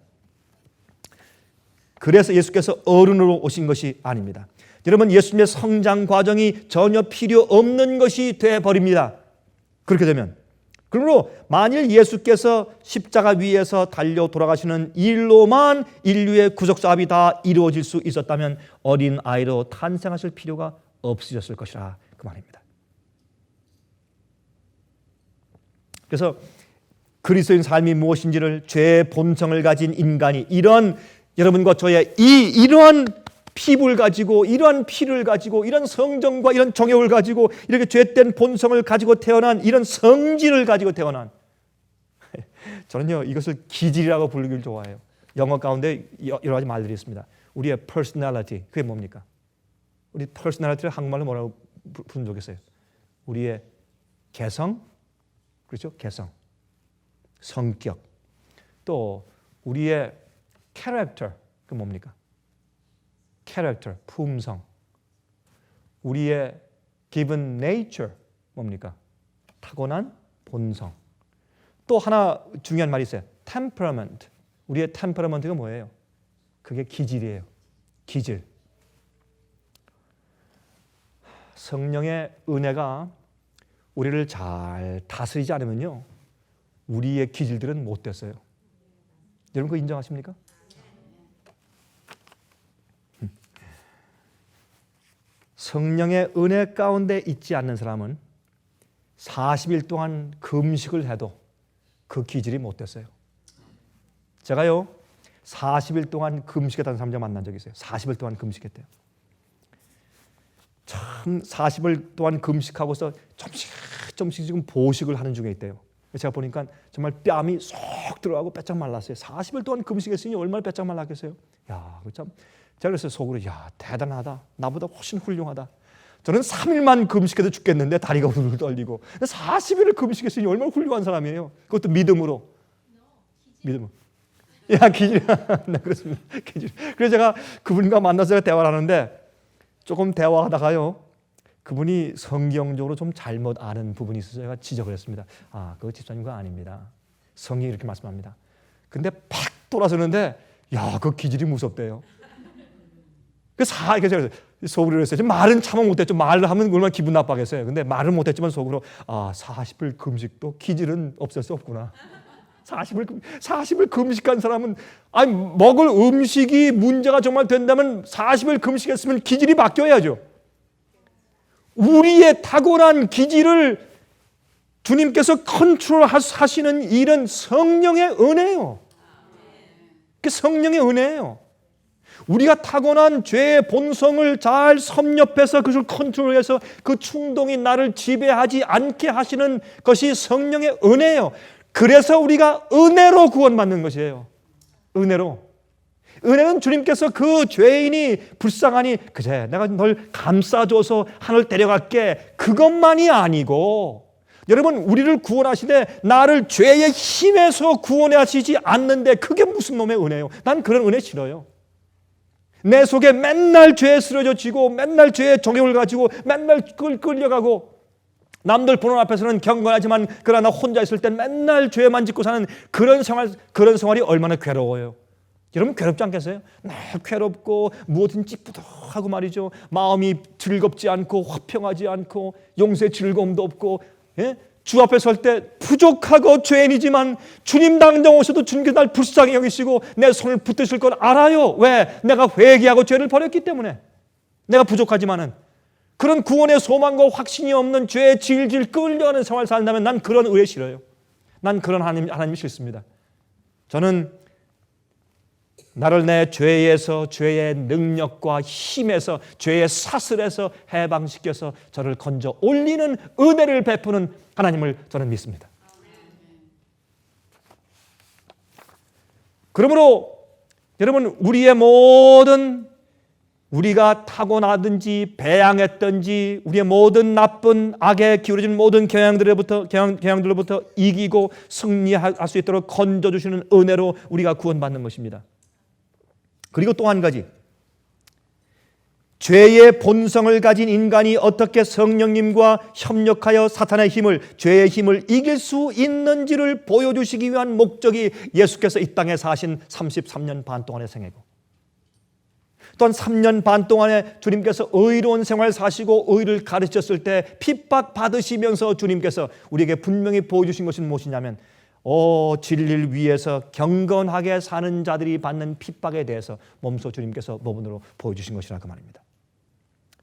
그래서 예수께서 어른으로 오신 것이 아닙니다. 여러분, 예수님의 성장 과정이 전혀 필요 없는 것이 되어버립니다. 그렇게 되면. 그러므로 만일 예수께서 십자가 위에서 달려 돌아가시는 일로만 인류의 구속 사업이 다 이루어질 수 있었다면 어린 아이로 탄생하실 필요가 없으셨을 것이라 그 말입니다. 그래서 그리스도인 삶이 무엇인지를 죄의 본성을 가진 인간이 이런 여러분과 저의 이러한 피부를 가지고 이러한 피를 가지고 이런 성정과 이런 정욕을 가지고 이렇게 죄된 본성을 가지고 태어난 이런 성질을 가지고 태어난 저는요 이것을 기질이라고 부르기를 좋아해요. 영어 가운데 여러 가지 말들이 있습니다. 우리의 personality 그게 뭡니까? 우리 personality를 한국말로 뭐라고 부르면 좋겠어요? 우리의 개성 그렇죠? 개성, 성격, 또 우리의 character, 그 뭡니까? character, 품성, 우리의 given nature, 뭡니까? 타고난 본성. 또 하나 중요한 말이 있어요. temperament, 우리의 temperament가 뭐예요? 그게 기질이에요. 기질. 성령의 은혜가 우리를 잘 다스리지 않으면요 우리의 기질들은 못 됐어요. 여러분 그거 인정하십니까? 성령의 은혜 가운데 있지 않는 사람은 40일 동안 금식을 해도 그 기질이 못 됐어요. 제가요 40일 동안 금식했다는 사람 만난 적이 있어요. 40일 동안 금식했대요. 참 40일 동안 금식하고서 조금씩 지금 보식을 하는 중에 있대요. 제가 보니까 정말 뺨이 쏙 들어가고 빼짝 말랐어요. 40일 동안 금식했으니 얼마나 빼짝 말랐겠어요. 야, 참 제가 그랬어요. 속으로 야 대단하다. 나보다 훨씬 훌륭하다. 저는 3일만 금식해도 죽겠는데 다리가 우르르 떨리고 40일을 금식했으니 얼마나 훌륭한 사람이에요. 그것도 믿음으로. 믿음으로. 야 기질. 네, 그렇습니다. 기질. 그래서 제가 그분과 만나서 대화를 하는데 조금 대화하다가요. 그분이 성경적으로 좀 잘못 아는 부분이 있어서 제가 지적을 했습니다. 아, 그거 집사님과 아닙니다. 성경이 이렇게 말씀합니다. 근데 팍 돌아서는데 야, 그 기질이 무섭대요. 그래서 제가 속으로 그랬어요. 말은 참아 못했죠. 말을 하면 얼마나 기분 나빠겠어요. 근데 말은 못했지만 속으로 40일 금식도 기질은 없앨 수 없구나. 40일 금식한 사람은 먹을 음식이 문제가 정말 된다면 40일 금식했으면 기질이 바뀌어야죠. 우리의 타고난 기질을 주님께서 컨트롤하시는 일은 성령의 은혜예요. 그게 성령의 은혜예요. 우리가 타고난 죄의 본성을 잘 섭렵해서 그것을 컨트롤해서 그 충동이 나를 지배하지 않게 하시는 것이 성령의 은혜예요. 그래서 우리가 은혜로 구원받는 것이에요. 은혜로. 은혜는 주님께서 그 죄인이 불쌍하니 그래 내가 널 감싸줘서 하늘 데려갈게 그것만이 아니고 여러분 우리를 구원하시되 나를 죄의 힘에서 구원해 하시지 않는데 그게 무슨 놈의 은혜예요. 난 그런 은혜 싫어요. 내 속에 맨날 죄에 쓰러져 지고 맨날 죄의 정욕을 가지고 맨날 끌려가고 남들 보는 앞에서는 경건하지만 그러나 혼자 있을 땐 맨날 죄만 짓고 사는 그런 생활이 얼마나 괴로워요. 여러분 괴롭지 않겠어요? 늘 괴롭고 무엇인지 뿌듯하고 말이죠. 마음이 즐겁지 않고 화평하지 않고 용서의 즐거움도 없고 예? 주 앞에 설 때 부족하고 죄인이지만 주님 당장 오셔도 주님께서 날 불쌍히 여기시고 내 손을 붙드실 걸 알아요. 왜? 내가 회개하고 죄를 버렸기 때문에. 내가 부족하지만은 그런 구원의 소망과 확신이 없는 죄에 질질 끌려가는 생활을 산다면 난 그런 의뢰 싫어요. 난 그런 하나님이 싫습니다. 저는 나를 내 죄에서 죄의 능력과 힘에서 죄의 사슬에서 해방시켜서 저를 건져 올리는 은혜를 베푸는 하나님을 저는 믿습니다. 그러므로 여러분 우리의 모든 우리가 타고나든지 배양했든지 우리의 모든 나쁜 악에 기울어진 모든 경향들로부터 이기고 승리할 수 있도록 건져주시는 은혜로 우리가 구원받는 것입니다. 그리고 또 한 가지 죄의 본성을 가진 인간이 어떻게 성령님과 협력하여 사탄의 힘을 죄의 힘을 이길 수 있는지를 보여주시기 위한 목적이 예수께서 이 땅에 사신 33년 반 동안의 생애고 또한 3년 반 동안에 주님께서 의로운 생활 사시고 의를 가르쳤을 때 핍박받으시면서 주님께서 우리에게 분명히 보여주신 것은 무엇이냐면 진리를 위해서 경건하게 사는 자들이 받는 핍박에 대해서 몸소 주님께서 모범으로 보여주신 것이라 그 말입니다.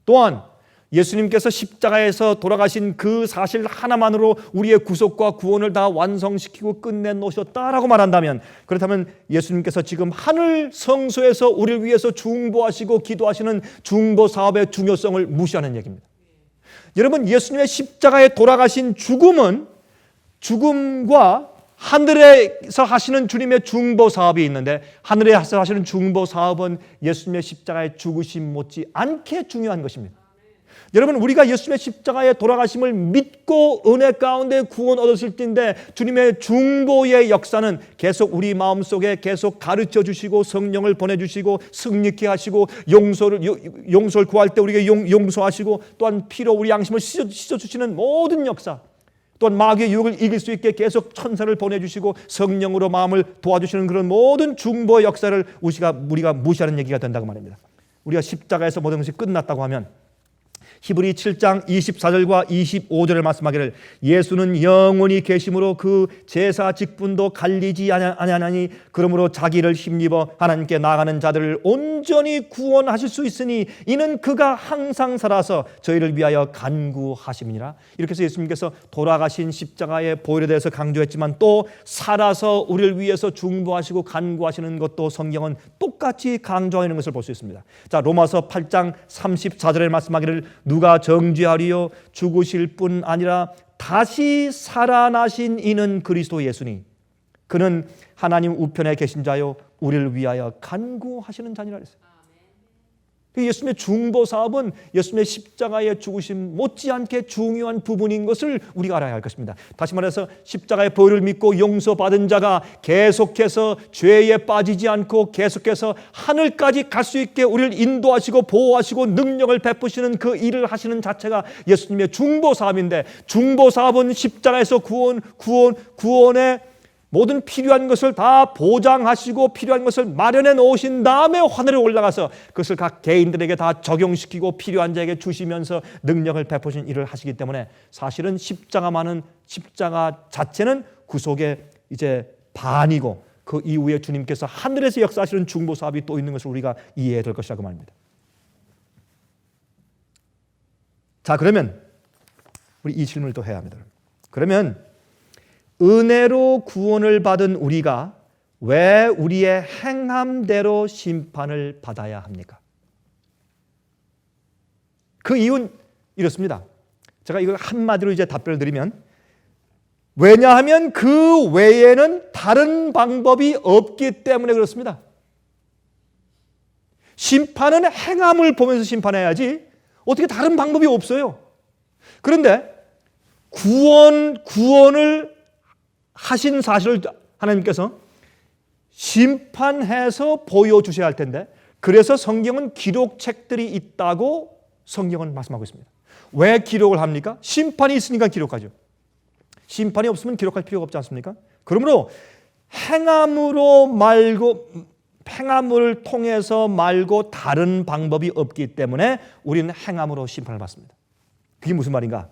또한 예수님께서 십자가에서 돌아가신 그 사실 하나만으로 우리의 구속과 구원을 다 완성시키고 끝내놓으셨다라고 말한다면 그렇다면 예수님께서 지금 하늘 성소에서 우리를 위해서 중보하시고 기도하시는 중보 사업의 중요성을 무시하는 얘기입니다. 여러분 예수님의 십자가에 돌아가신 죽음과 하늘에서 하시는 주님의 중보 사업이 있는데 하늘에서 하시는 중보 사업은 예수님의 십자가에 죽으심 못지 않게 중요한 것입니다. 여러분 우리가 예수님의 십자가에 돌아가심을 믿고 은혜 가운데 구원 얻었을 때인데 주님의 중보의 역사는 계속 우리 마음속에 계속 가르쳐 주시고 성령을 보내주시고 승리케 하시고 용서를 구할 때 우리에게 용서하시고 또한 피로 우리 양심을 씻어주시는 모든 역사 또한 마귀의 유혹을 이길 수 있게 계속 천사를 보내주시고 성령으로 마음을 도와주시는 그런 모든 중보의 역사를 우리가 무시하는 얘기가 된다고 말입니다. 우리가 십자가에서 모든 것이 끝났다고 하면 히브리 7장 24절과 25절을 말씀하기를 예수는 영원히 계심으로 그 제사 직분도 갈리지 아니하나니 그러므로 자기를 힘입어 하나님께 나아가는 자들을 온전히 구원하실 수 있으니 이는 그가 항상 살아서 저희를 위하여 간구하심이니라. 이렇게 해서 예수님께서 돌아가신 십자가의 보혈에 대해서 강조했지만 또 살아서 우리를 위해서 중보하시고 간구하시는 것도 성경은 똑같이 강조하는 것을 볼 수 있습니다. 자, 로마서 8장 34절에 말씀하기를 누가 정죄하리요 죽으실 뿐 아니라 다시 살아나신 이는 그리스도 예수니 그는 하나님 우편에 계신 자요 우리를 위하여 간구하시는 자니라 그랬어요. 예수님의 중보 사업은 예수님의 십자가의 죽으심 못지않게 중요한 부분인 것을 우리가 알아야 할 것입니다. 다시 말해서 십자가의 벌을 믿고 용서받은 자가 계속해서 죄에 빠지지 않고 계속해서 하늘까지 갈 수 있게 우리를 인도하시고 보호하시고 능력을 베푸시는 그 일을 하시는 자체가 예수님의 중보 사업인데, 중보 사업은 십자가에서 구원의 모든 필요한 것을 다 보장하시고 필요한 것을 마련해 놓으신 다음에 하늘에 올라가서 그것을 각 개인들에게 다 적용시키고 필요한 자에게 주시면서 능력을 베푸신 일을 하시기 때문에 사실은 십자가 자체는 구속의 이제 반이고, 그 이후에 주님께서 하늘에서 역사하시는 중보 사업이 또 있는 것을 우리가 이해해야 될 것이라고 말입니다. 자, 그러면 우리 이 질문을 또 해야 합니다. 그러면 은혜로 구원을 받은 우리가 왜 우리의 행함대로 심판을 받아야 합니까? 그 이유는 이렇습니다. 제가 이걸 한마디로 이제 답변을 드리면, 왜냐하면 그 외에는 다른 방법이 없기 때문에 그렇습니다. 심판은 행함을 보면서 심판해야지 어떻게 다른 방법이 없어요. 그런데 구원을 하신 사실을 하나님께서 심판해서 보여주셔야 할 텐데, 그래서 성경은 기록책들이 있다고 성경은 말씀하고 있습니다. 왜 기록을 합니까? 심판이 있으니까 기록하죠. 심판이 없으면 기록할 필요가 없지 않습니까? 그러므로 행함을 통해서 말고 다른 방법이 없기 때문에 우리는 행함으로 심판을 받습니다. 그게 무슨 말인가?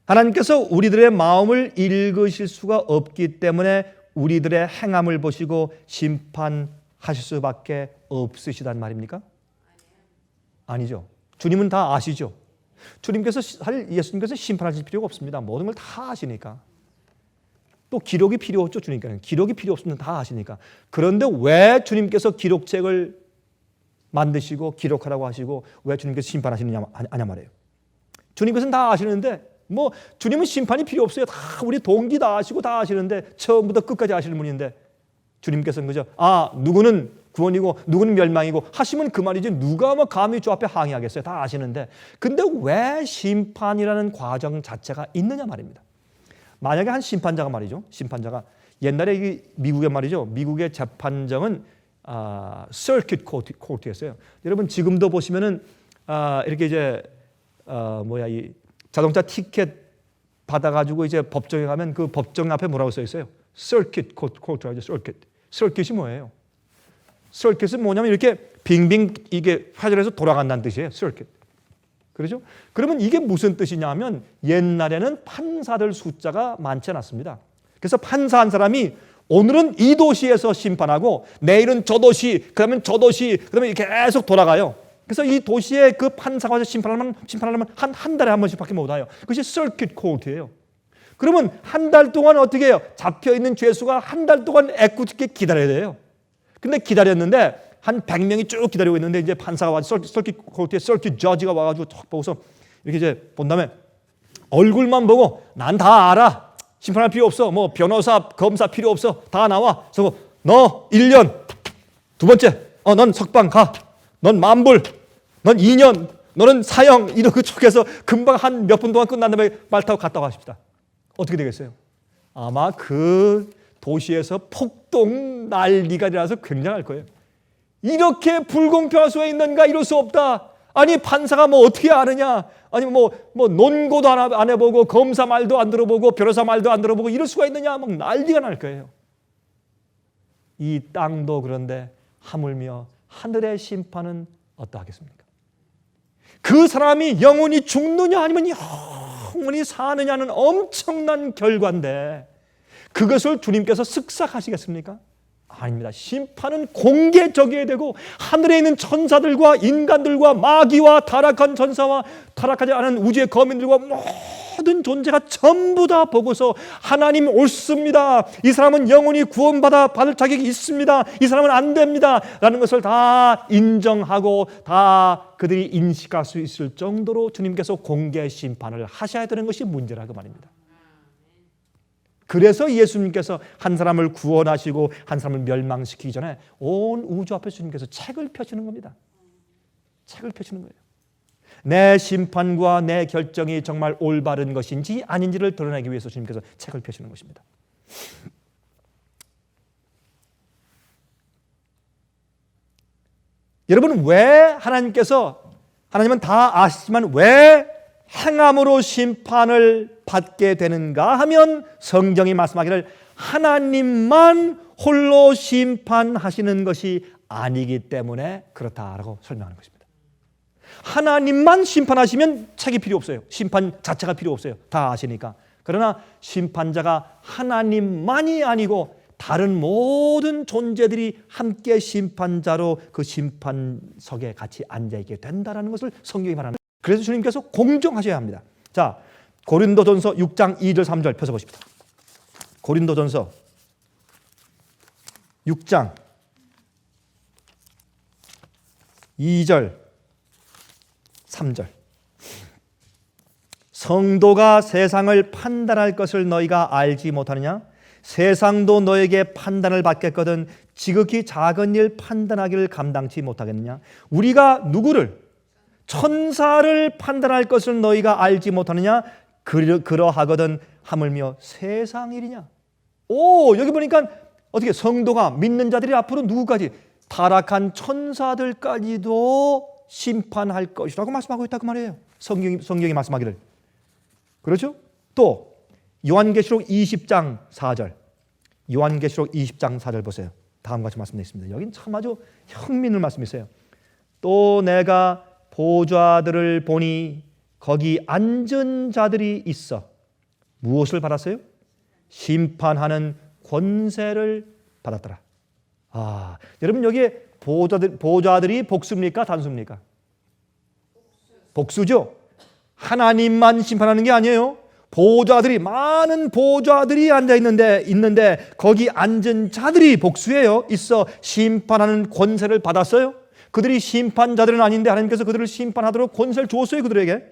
하나님께서 우리들의 마음을 읽으실 수가 없기 때문에 우리들의 행함을 보시고 심판하실 수밖에 없으시단 말입니까? 아니죠. 주님은 다 아시죠. 예수님께서 심판하실 필요가 없습니다. 모든 걸 다 아시니까. 또 기록이 필요 없죠. 주님께는 기록이 필요 없으면 다 아시니까. 그런데 왜 주님께서 기록책을 만드시고 기록하라고 하시고 왜 주님께서 심판하시느냐 말이에요. 주님께서는 다 아시는데 주님은 심판이 필요 없어요. 다 우리 동기 다 아시고 다 아시는데, 처음부터 끝까지 아시는 분인데, 주님께서는 그죠? 누구는 구원이고 누구는 멸망이고 하시면 그 말이지, 누가 감히 주 앞에 항의하겠어요. 다 아시는데. 근데 왜 심판이라는 과정 자체가 있느냐 말입니다. 만약에 한 심판자가 말이죠. 심판자가 옛날에 미국의 말이죠. 미국의 재판정은 서킷 코트였어요. 여러분 지금도 보시면은 이렇게 이제 이 자동차 티켓 받아가지고 이제 법정에 가면 그 법정 앞에 뭐라고 써 있어요? 서킷 코트라죠. 서킷이 뭐예요? 서킷은 뭐냐면 이렇게 빙빙 이게 회전해서 돌아간다는 뜻이에요. 서킷. 그렇죠? 그러면 이게 무슨 뜻이냐면, 옛날에는 판사들 숫자가 많지 않았습니다. 그래서 판사 한 사람이 오늘은 이 도시에서 심판하고 내일은 저 도시, 그다음에 저 도시, 그다음에 계속 돌아가요. 그래서 이 도시에 그 판사가 심판하려면 한 달에 한 번씩밖에 못 와요. 그것이 서킷 코트예요. 그러면 한 달 동안 어떻게 해요? 잡혀 있는 죄수가 한 달 동안 애꿎게 기다려야 돼요. 근데 기다렸는데 한 100명이 쭉 기다리고 있는데, 이제 판사가 와서 서킷 코트에 서킷 저지가 와가지고 탁 보고서 이렇게 이제 본 다음에 얼굴만 보고 난 다 알아. 심판할 필요 없어. 변호사, 검사 필요 없어. 다 나와. 그래서 너 1년, 두 번째, 넌 석방 가. 넌 만불, 넌 2년, 너는 사형, 이렇게 쭉 해서 금방 한 몇 분 동안 끝난 다음에 말 타고 갔다 가십시다. 어떻게 되겠어요? 아마 그 도시에서 폭동 난리가 일어나서 굉장할 거예요. 이렇게 불공평할 수가 있는가? 이럴 수 없다. 아니 판사가 어떻게 아느냐? 아니 논고도 안 해보고 검사 말도 안 들어보고 변호사 말도 안 들어보고 이럴 수가 있느냐? 난리가 날 거예요. 이 땅도 그런데 하물며 하늘의 심판은 어떠하겠습니까? 그 사람이 영원히 죽느냐 아니면 영원히 사느냐는 엄청난 결과인데, 그것을 주님께서 쓱싹하시겠습니까? 아닙니다. 심판은 공개적이어야 되고, 하늘에 있는 천사들과 인간들과 마귀와 타락한 전사와 타락하지 않은 우주의 거민들과 모든 존재가 전부 다 보고서 하나님 옳습니다. 이 사람은 영원히 받을 자격이 있습니다. 이 사람은 안 됩니다. 라는 것을 다 인정하고 다 그들이 인식할 수 있을 정도로 주님께서 공개 심판을 하셔야 되는 것이 문제라고 말입니다. 그래서 예수님께서 한 사람을 구원하시고 한 사람을 멸망시키기 전에 온 우주 앞에 주님께서 책을 펴시는 겁니다. 책을 펴시는 거예요. 내 심판과 내 결정이 정말 올바른 것인지 아닌지를 드러내기 위해서 주님께서 책을 펴시는 것입니다. 여러분, 왜 하나님은 다 아시지만 왜 행함으로 심판을 받게 되는가 하면 성경이 말씀하기를 하나님만 홀로 심판하시는 것이 아니기 때문에 그렇다라고 설명하는 것입니다. 하나님만 심판하시면 책이 필요 없어요. 심판 자체가 필요 없어요. 다 아시니까. 그러나 심판자가 하나님만이 아니고 다른 모든 존재들이 함께 심판자로 그 심판석에 같이 앉아있게 된다는 것을 성경이 말하는 거예요. 그래서 주님께서 공정하셔야 합니다. 자, 고린도전서 6장 2절 3절 펴서 보십시다. 고린도전서 6장 2절 3절. 성도가 세상을 판단할 것을 너희가 알지 못하느냐? 세상도 너에게 판단을 받겠거든 지극히 작은 일 판단하기를 감당치 못하겠느냐? 우리가 누구를? 천사를 판단할 것을 너희가 알지 못하느냐? 그러하거든 하물며 세상 일이냐? 여기 보니까 어떻게 성도가 믿는 자들이 앞으로 누구까지? 타락한 천사들까지도 심판할 것이라고 말씀하고 있다 그 말이에요. 성경이 말씀하기를. 그렇죠? 또 요한계시록 20장 4절. 요한계시록 20장 4절 보세요. 다음과 같이 말씀되어 있습니다. 여긴 참 아주 흥미있는 말씀이 있어요. 또 내가 보좌들을 보니 거기 앉은 자들이 있어. 무엇을 받았어요? 심판하는 권세를 받았더라. 여러분 여기에 보좌들이 복수입니까? 단수입니까? 복수죠. 하나님만 심판하는 게 아니에요. 많은 보좌들이 앉아 있는데 거기 앉은 자들이 복수예요. 있어 심판하는 권세를 받았어요. 그들이 심판자들은 아닌데 하나님께서 그들을 심판하도록 권세를 주었어요. 그들에게.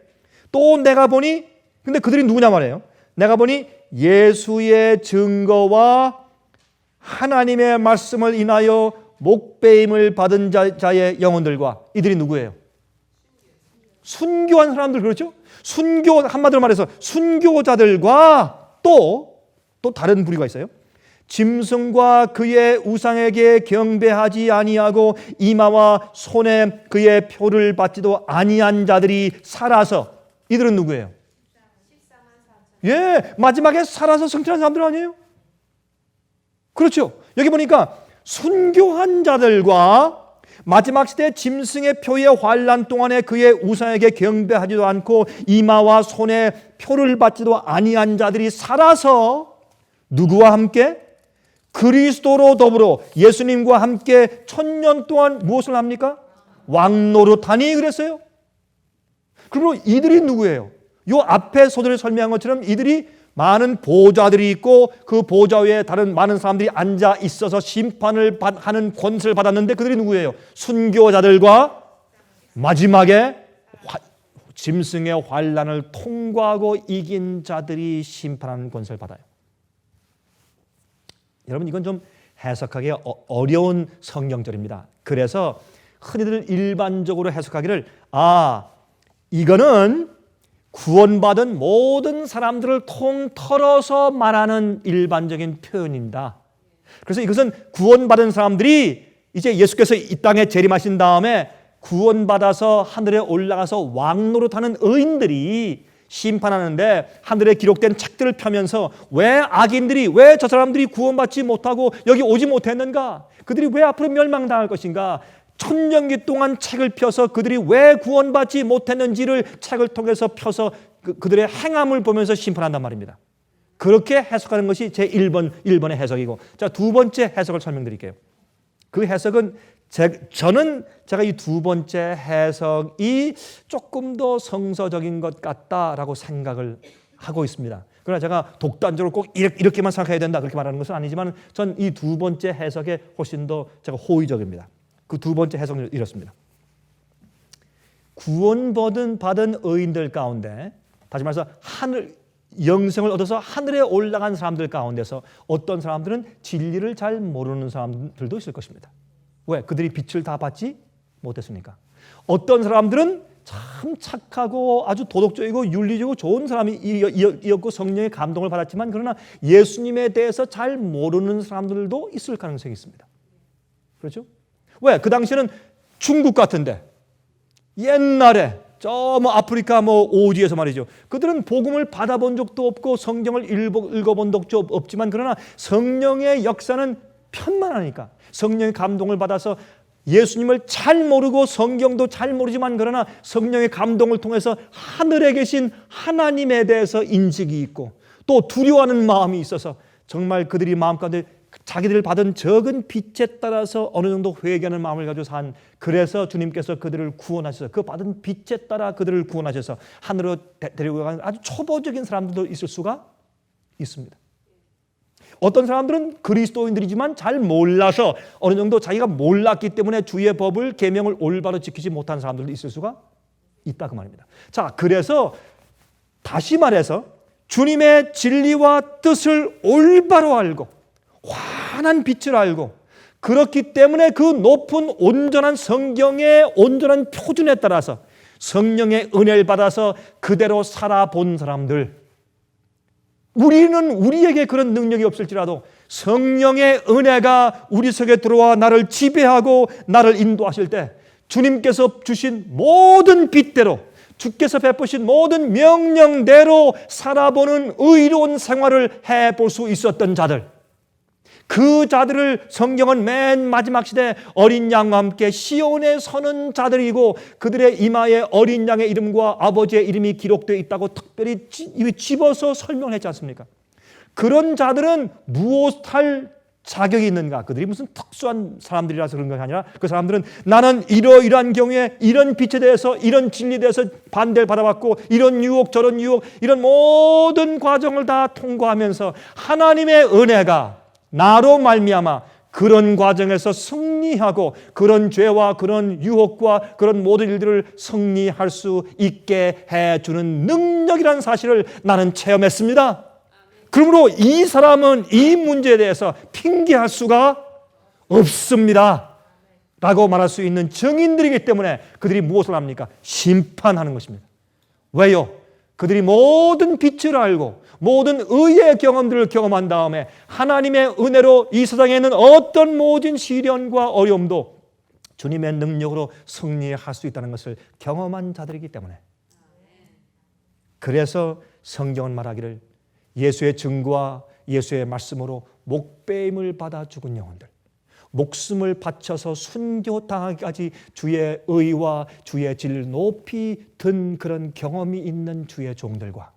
또 내가 보니, 근데 그들이 누구냐 말이에요. 내가 보니 예수의 증거와 하나님의 말씀을 인하여 목배임을 받은 자의 영혼들과, 이들이 누구예요? 순교한 사람들, 그렇죠? 한마디로 말해서 순교자들과 또 다른 부류가 있어요. 짐승과 그의 우상에게 경배하지 아니하고 이마와 손에 그의 표를 받지도 아니한 자들이 살아서, 이들은 누구예요? 마지막에 살아서 승천한 사람들 아니에요? 그렇죠. 여기 보니까 순교한 자들과 마지막 시대 짐승의 표의 환난 동안에 그의 우상에게 경배하지도 않고 이마와 손에 표를 받지도 아니한 자들이 살아서 누구와 함께? 그리스도로 더불어 예수님과 함께 1000년 동안 무엇을 합니까? 왕노릇하니 그랬어요. 그러므로 이들이 누구예요? 요 앞에 소절에 설명한 것처럼 이들이 많은 보좌들이 있고 그 보좌 위에 다른 많은 사람들이 앉아 있어서 심판을 하는 권세를 받았는데 그들이 누구예요? 순교자들과 마지막에 짐승의 환난을 통과하고 이긴 자들이 심판하는 권세를 받아요. 여러분 이건 좀 해석하기 어려운 성경절입니다. 그래서 흔히들 일반적으로 해석하기를 이거는 구원받은 모든 사람들을 통틀어서 말하는 일반적인 표현입니다. 그래서 이것은 구원받은 사람들이 이제 예수께서 이 땅에 재림하신 다음에 구원받아서 하늘에 올라가서 왕노릇하는 의인들이 심판하는데 하늘에 기록된 책들을 펴면서 왜 저 사람들이 구원받지 못하고 여기 오지 못했는가? 그들이 왜 앞으로 멸망당할 것인가? 천년기 동안 책을 펴서 그들이 왜 구원받지 못했는지를 책을 통해서 펴서 그들의 행함을 보면서 심판한단 말입니다. 그렇게 해석하는 것이 제 1번의 해석이고, 자, 두 번째 해석을 설명드릴게요. 그 해석은 제가 이 두 번째 해석이 조금 더 성서적인 것 같다라고 생각을 하고 있습니다. 그러나 제가 독단적으로 꼭 이렇게만 생각해야 된다 그렇게 말하는 것은 아니지만 전 이 두 번째 해석에 훨씬 더 제가 호의적입니다. 그 두 번째 해석은 이렇습니다. 구원받은 의인들 가운데, 다시 말해서 영생을 얻어서 하늘에 올라간 사람들 가운데서 어떤 사람들은 진리를 잘 모르는 사람들도 있을 것입니다. 왜? 그들이 빛을 다 받지 못했으니까. 어떤 사람들은 참 착하고 아주 도덕적이고 윤리적이고 좋은 사람이었고 성령의 감동을 받았지만 그러나 예수님에 대해서 잘 모르는 사람들도 있을 가능성이 있습니다. 그렇죠? 왜? 그 당시에는 중국 같은데 옛날에 저 아프리카 오지에서 말이죠. 그들은 복음을 받아본 적도 없고 성경을 읽어본 적도 없지만 그러나 성령의 역사는 편만하니까 성령의 감동을 받아서 예수님을 잘 모르고 성경도 잘 모르지만 그러나 성령의 감동을 통해서 하늘에 계신 하나님에 대해서 인식이 있고 또 두려워하는 마음이 있어서 정말 그들이 마음 가운데 자기들 받은 적은 빛에 따라서 어느 정도 회개하는 마음을 가지고 산 그래서 주님께서 그들을 구원하셔서 그 받은 빛에 따라 그들을 구원하셔서 하늘로 데리고 가는 아주 초보적인 사람들도 있을 수가 있습니다. 어떤 사람들은 그리스도인들이지만 잘 몰라서 어느 정도 자기가 몰랐기 때문에 주의 법을 계명을 올바로 지키지 못한 사람들도 있을 수가 있다 그 말입니다. 자, 그래서 다시 말해서 주님의 진리와 뜻을 올바로 알고 환한 빛을 알고 그렇기 때문에 그 높은 온전한 성경의 온전한 표준에 따라서 성령의 은혜를 받아서 그대로 살아본 사람들, 우리는 우리에게 그런 능력이 없을지라도 성령의 은혜가 우리 속에 들어와 나를 지배하고 나를 인도하실 때 주님께서 주신 모든 빛대로 주께서 베푸신 모든 명령대로 살아보는 의로운 생활을 해볼 수 있었던 자들, 그 자들을 성경은 맨 마지막 시대 어린 양과 함께 시온에 서는 자들이고 그들의 이마에 어린 양의 이름과 아버지의 이름이 기록되어 있다고 특별히 집어서 설명했지 않습니까? 그런 자들은 무엇할 자격이 있는가? 그들이 무슨 특수한 사람들이라서 그런 것이 아니라 그 사람들은 나는 이러이러한 경우에 이런 빛에 대해서 이런 진리에 대해서 반대를 받아봤고 이런 유혹 저런 유혹 이런 모든 과정을 다 통과하면서 하나님의 은혜가 나로 말미암아 그런 과정에서 승리하고 그런 죄와 그런 유혹과 그런 모든 일들을 승리할 수 있게 해주는 능력이라는 사실을 나는 체험했습니다. 그러므로 이 사람은 이 문제에 대해서 핑계할 수가 없습니다 라고 말할 수 있는 증인들이기 때문에 그들이 무엇을 합니까? 심판하는 것입니다. 왜요? 그들이 모든 빛을 알고 모든 의의 경험들을 경험한 다음에 하나님의 은혜로 이 세상에 있는 어떤 모든 시련과 어려움도 주님의 능력으로 승리할 수 있다는 것을 경험한 자들이기 때문에 그래서 성경은 말하기를 예수의 증거와 예수의 말씀으로 목배임을 받아 죽은 영혼들, 목숨을 바쳐서 순교당하기까지 주의 의와 주의 진리를 높이 든 그런 경험이 있는 주의 종들과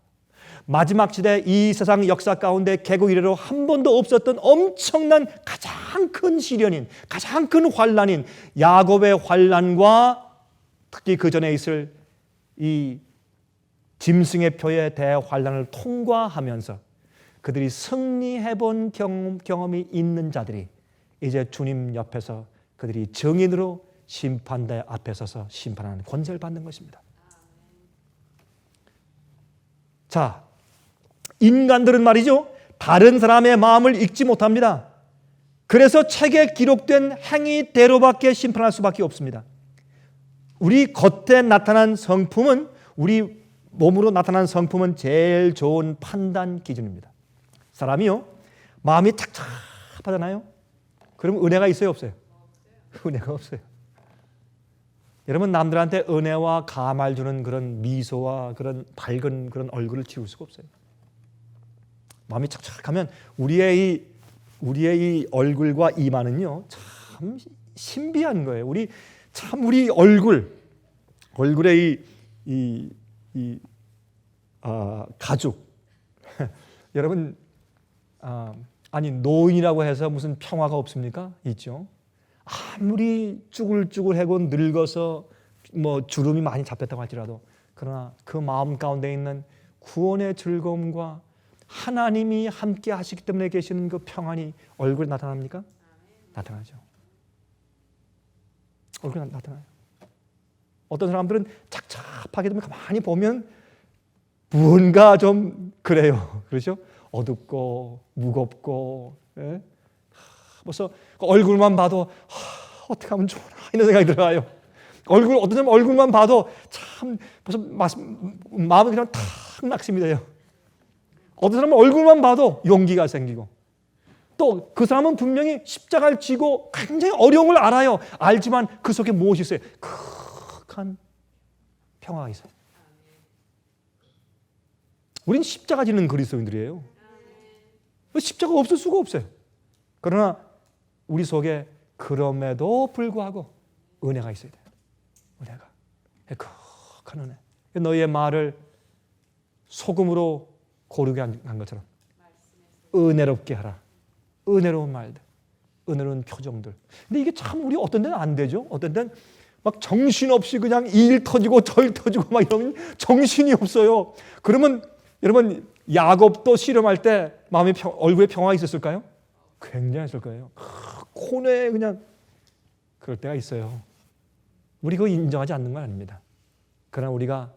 마지막 시대 이 세상 역사 가운데 개국 이래로 한 번도 없었던 엄청난 가장 큰 시련인 가장 큰 환난인 야곱의 환난과 특히 그 전에 있을 이 짐승의 표의 대환난을 통과하면서 그들이 승리해본 경험이 있는 자들이 이제 주님 옆에서 그들이 증인으로 심판대 앞에 서서 심판하는 권세를 받는 것입니다. 자, 인간들은 말이죠, 다른 사람의 마음을 읽지 못합니다. 그래서 책에 기록된 행위대로밖에 심판할 수밖에 없습니다. 우리 겉에 나타난 성품은, 우리 몸으로 나타난 성품은 제일 좋은 판단 기준입니다. 사람이요, 마음이 착잡하잖아요. 그럼 은혜가 있어요, 없어요? 은혜가 없어요. 여러분, 남들한테 은혜와 감화를 주는 그런 미소와 그런 밝은 그런 얼굴을 지울 수가 없어요. 마음이 착착하면 우리의 이 얼굴과 이마는요 참 신비한 거예요. 우리 얼굴의 가죽 여러분, 아니 노인이라고 해서 무슨 평화가 없습니까? 있죠. 아무리 쭈글쭈글하고 늙어서 뭐 주름이 많이 잡혔다고 할지라도 그러나 그 마음 가운데 있는 구원의 즐거움과 하나님이 함께 하시기 때문에 계시는 그 평안이 얼굴에 나타납니까? 나타나죠. 얼굴에 나타나요. 어떤 사람들은 착잡하게 되면 가만히 보면 뭔가 좀 그래요. 그렇죠? 어둡고 무겁고, 예? 벌써 얼굴만 봐도 어떻게 하면 좋나 이런 생각이 들어요. 어떤 사람 얼굴만 봐도 참 벌써 마음이 그냥 탁 낙심이 돼요. 어떤 사람은 얼굴만 봐도 용기가 생기고, 또 그 사람은 분명히 십자가를 지고 굉장히 어려운 걸 알아요. 알지만 그 속에 무엇이 있어요? 극한 평화가 있어요. 우린 십자가 지는 그리스도인들이에요. 십자가 없을 수가 없어요. 그러나 우리 속에 그럼에도 불구하고 은혜가 있어야 돼요. 은혜가. 극한 은혜. 너희의 말을 소금으로 고르게 한 것처럼 은혜롭게 하라. 은혜로운 말들, 은혜로운 표정들. 근데 이게 참 우리 어떤 데는 안 되죠. 어떤 데는 막 정신없이 그냥 일 터지고 절 터지고 막 이러면 정신이 없어요. 그러면 여러분 야곱도 씨름할 때 마음에 얼굴에 평화가 있었을까요? 굉장했을 거예요. 코너에 그냥 그럴 때가 있어요. 우리 그거 인정하지 않는 건 아닙니다. 그러나 우리가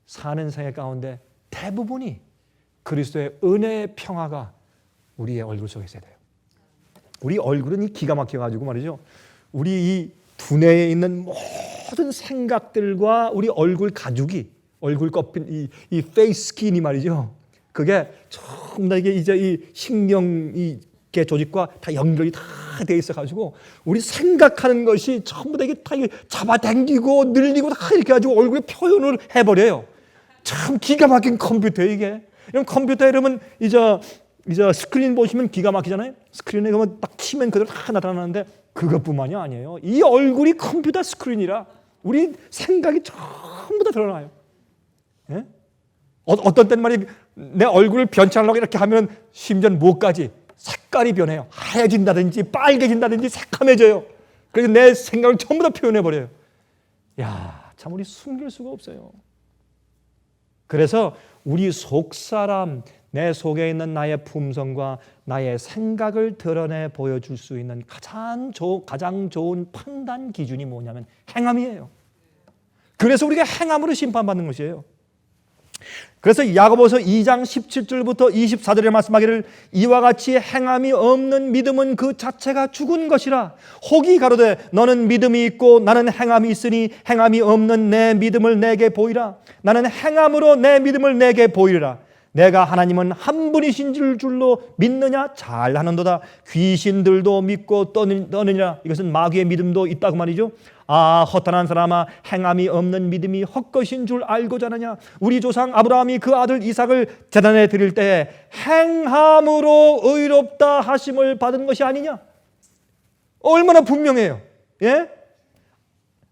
사는 생애 가운데 대부분이 그리스도의 은혜의 평화가 우리의 얼굴 속에 있어야 돼요. 우리 얼굴은 기가 막혀가지고 말이죠. 우리 이 두뇌에 있는 모든 생각들과 우리 얼굴 가죽이, 얼굴 껍질, 이 페이스 스킨이 말이죠. 그게 전부 다 이게 이제 이 신경계 조직과 다 연결이 다 돼 있어가지고 우리 생각하는 것이 전부 다 이게 다 잡아당기고 늘리고 다 이렇게 가지고 얼굴에 표현을 해버려요. 참 기가 막힌 컴퓨터예요, 이게. 이런 컴퓨터 여러분 이제 스크린 보시면 기가 막히잖아요. 스크린에 그러면 딱 치면 그대로 다 나타나는데 그것뿐만이 아니에요. 이 얼굴이 컴퓨터 스크린이라 우리 생각이 전부 다 드러나요. 예? 어떤 때는 말이 내 얼굴을 변치하려고 이렇게 하면 심지어 목까지 색깔이 변해요. 하얘진다든지 빨개진다든지 새카매져요. 그래서 내 생각을 전부 다 표현해버려요. 야, 참 우리 숨길 수가 없어요. 그래서 우리 속사람, 내 속에 있는 나의 품성과 나의 생각을 드러내 보여줄 수 있는 가장 좋은 판단 기준이 뭐냐면 행함이에요. 그래서 우리가 행함으로 심판받는 것이에요. 그래서 야고보서 2장 17절부터 24절에 말씀하기를 이와 같이 행함이 없는 믿음은 그 자체가 죽은 것이라. 혹이 가로되 너는 믿음이 있고 나는 행함이 있으니 행함이 없는 내 믿음을 내게 보이라. 나는 행함으로 내 믿음을 내게 보이리라. 내가 하나님은 한 분이신 줄로 믿느냐? 잘하는도다. 귀신들도 믿고 떠느니라. 이것은 마귀의 믿음도 있다고 말이죠. 아, 허탄한 사람아, 행함이 없는 믿음이 헛것인 줄 알고자 하느냐? 우리 조상 아브라함이 그 아들 이삭을 제단에 드릴 때에 행함으로 의롭다 하심을 받은 것이 아니냐? 얼마나 분명해요. 예?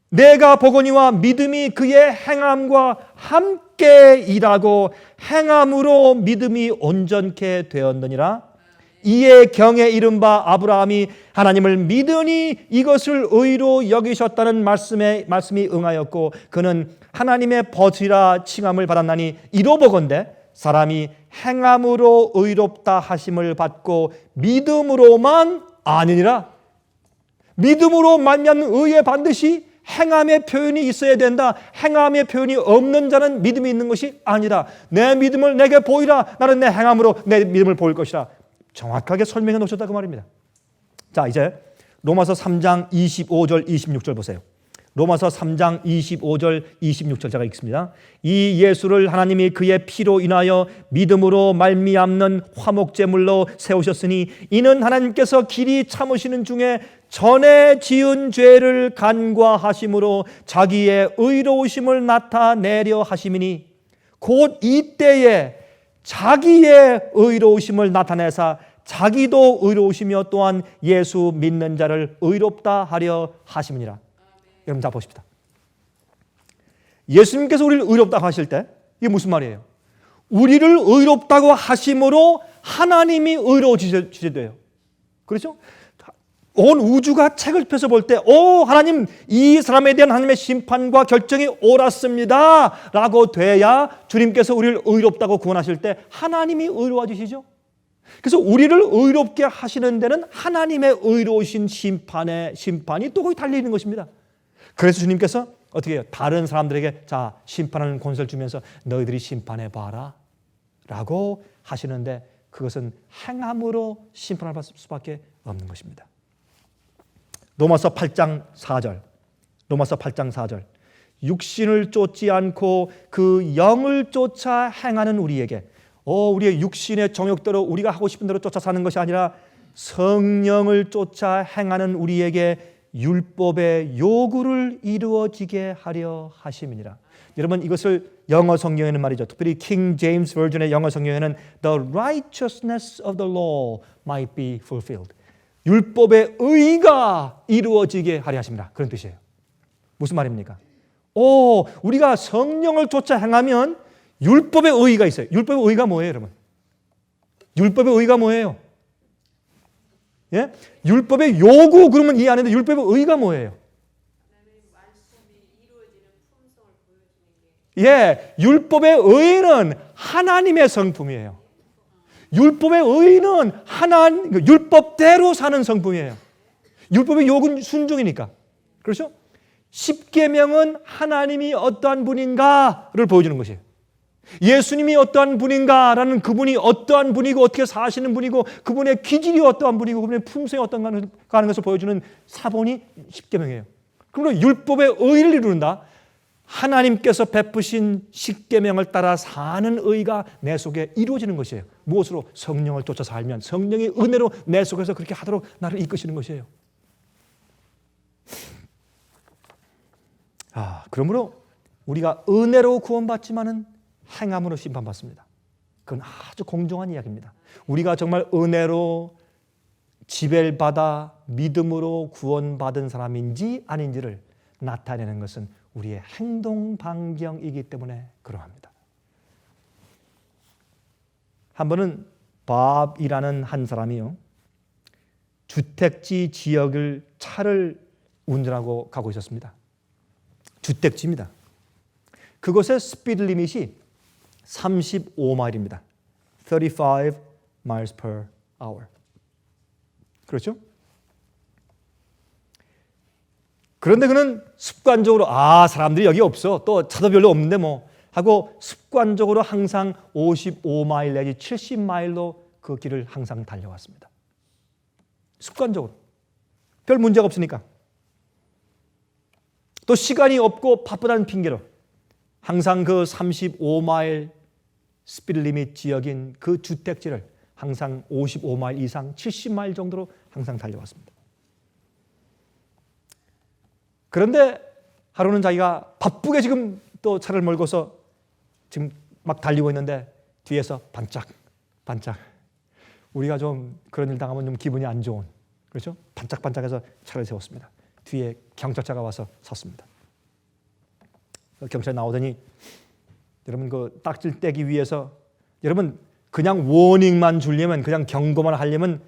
내가 보거니와 믿음이 그의 행함과 함께 일하고 행함으로 믿음이 온전케 되었느니라. 이에 경에 이른 바 아브라함이 하나님을 믿으니 이것을 의로 여기셨다는 말씀이 응하였고 그는 하나님의 벗이라 칭함을 받았나니 이로 보건대 사람이 행함으로 의롭다 하심을 받고 믿음으로만 아니니라. 믿음으로 말미암는 의에 반드시 행함의 표현이 있어야 된다. 행함의 표현이 없는 자는 믿음이 있는 것이 아니다. 내 믿음을 내게 보이라. 나는 내 행함으로 내 믿음을 보일 것이라. 정확하게 설명해 놓으셨다 그 말입니다. 자, 이제 로마서 3장 25절 26절 보세요. 로마서 3장 25절 26절 제가 읽습니다. 이 예수를 하나님이 그의 피로 인하여 믿음으로 말미암는 화목제물로 세우셨으니 이는 하나님께서 길이 참으시는 중에 전에 지은 죄를 간과하심으로 자기의 의로우심을 나타내려 하심이니 곧 이때에 자기의 의로우심을 나타내사 자기도 의로우시며 또한 예수 믿는 자를 의롭다 하려 하심이니라. 여러분 다 보십시다. 예수님께서 우리를 의롭다고 하실 때 이게 무슨 말이에요? 우리를 의롭다고 하심으로 하나님이 의로워지셔야 돼요. 그렇죠? 온 우주가 책을 펴서 볼 때 하나님 이 사람에 대한 하나님의 심판과 결정이 옳았습니다 라고 돼야 주님께서 우리를 의롭다고 구원하실 때 하나님이 의로워지시죠. 그래서 우리를 의롭게 하시는 데는 하나님의 의로우신 심판이 또 거기 달려있는 것입니다. 그래서 주님께서 어떻게 해요? 다른 사람들에게 자, 심판하는 권세를 주면서 너희들이 심판해 봐라 라고 하시는데 그것은 행함으로 심판을 받을 수밖에 없는 것입니다. 로마서 8장 4절. 로마서 8장 4절. 육신을 쫓지 않고 그 영을 쫓아 행하는 우리에게 우리의 육신의 정욕대로 우리가 하고 싶은 대로 쫓아 사는 것이 아니라 성령을 쫓아 행하는 우리에게 율법의 요구를 이루어지게 하려 하심이니라. 여러분 이것을 영어 성경에는 말이죠. 특별히 킹 제임스 버전의 영어 성경에는 The righteousness of the law might be fulfilled. 율법의 의가 이루어지게 하려 하심이라. 그런 뜻이에요. 무슨 말입니까? 우리가 성령을 쫓아 행하면 율법의 의가 있어요. 율법의 의가 뭐예요, 여러분? 율법의 의가 뭐예요? 예? 율법의 요구 그러면 이해 안 했는데 율법의 의가 뭐예요? 예, 율법의 의는 하나님의 성품이에요. 율법의 의는 율법대로 사는 성품이에요. 율법의 요구는 순종이니까. 그렇죠? 십계명은 하나님이 어떠한 분인가를 보여주는 것이에요. 예수님이 어떠한 분인가라는 그분이 어떠한 분이고 어떻게 사시는 분이고 그분의 기질이 어떠한 분이고 그분의 품성이 어떤가 하는 것을 보여주는 사본이 십계명이에요. 그러므로 율법의 의를 이루는다. 하나님께서 베푸신 십계명을 따라 사는 의가 내 속에 이루어지는 것이에요. 무엇으로? 성령을 쫓아 살면 성령의 은혜로 내 속에서 그렇게 하도록 나를 이끄시는 것이에요. 그러므로 우리가 은혜로 구원받지만은 행함으로 심판받습니다. 그건 아주 공정한 이야기입니다. 우리가 정말 은혜로 지배받아 믿음으로 구원받은 사람인지 아닌지를 나타내는 것은 우리의 행동 반경이기 때문에 그러합니다. 한 번은 밥이라는 한 사람이요, 주택지 지역을 차를 운전하고 가고 있었습니다. 주택지입니다. 그곳의 스피드 리밋이 35마일입니다. 35 miles per hour. 그렇죠? 그런데 그는 습관적으로 사람들이 여기 없어. 또 차도 별로 없는데 뭐 하고 습관적으로 항상 55마일 내지 70마일로 그 길을 항상 달려왔습니다. 습관적으로. 별 문제가 없으니까. 또 시간이 없고 바쁘다는 핑계로 항상 그 35마일 스피드 리밋 지역인 그 주택지를 항상 55마일 이상 70마일 정도로 항상 달려왔습니다. 그런데 하루는 자기가 바쁘게 지금 또 차를 몰고서 지금 막 달리고 있는데 뒤에서 반짝 우리가 좀 그런 일 당하면 좀 기분이 안 좋은, 그렇죠? 반짝반짝해서 차를 세웠습니다. 뒤에 경찰차가 와서 섰습니다. 경찰이 나오더니 여러분 그 딱지를 떼기 위해서 여러분 그냥 워닝만 주려면 그냥 경고만 하려면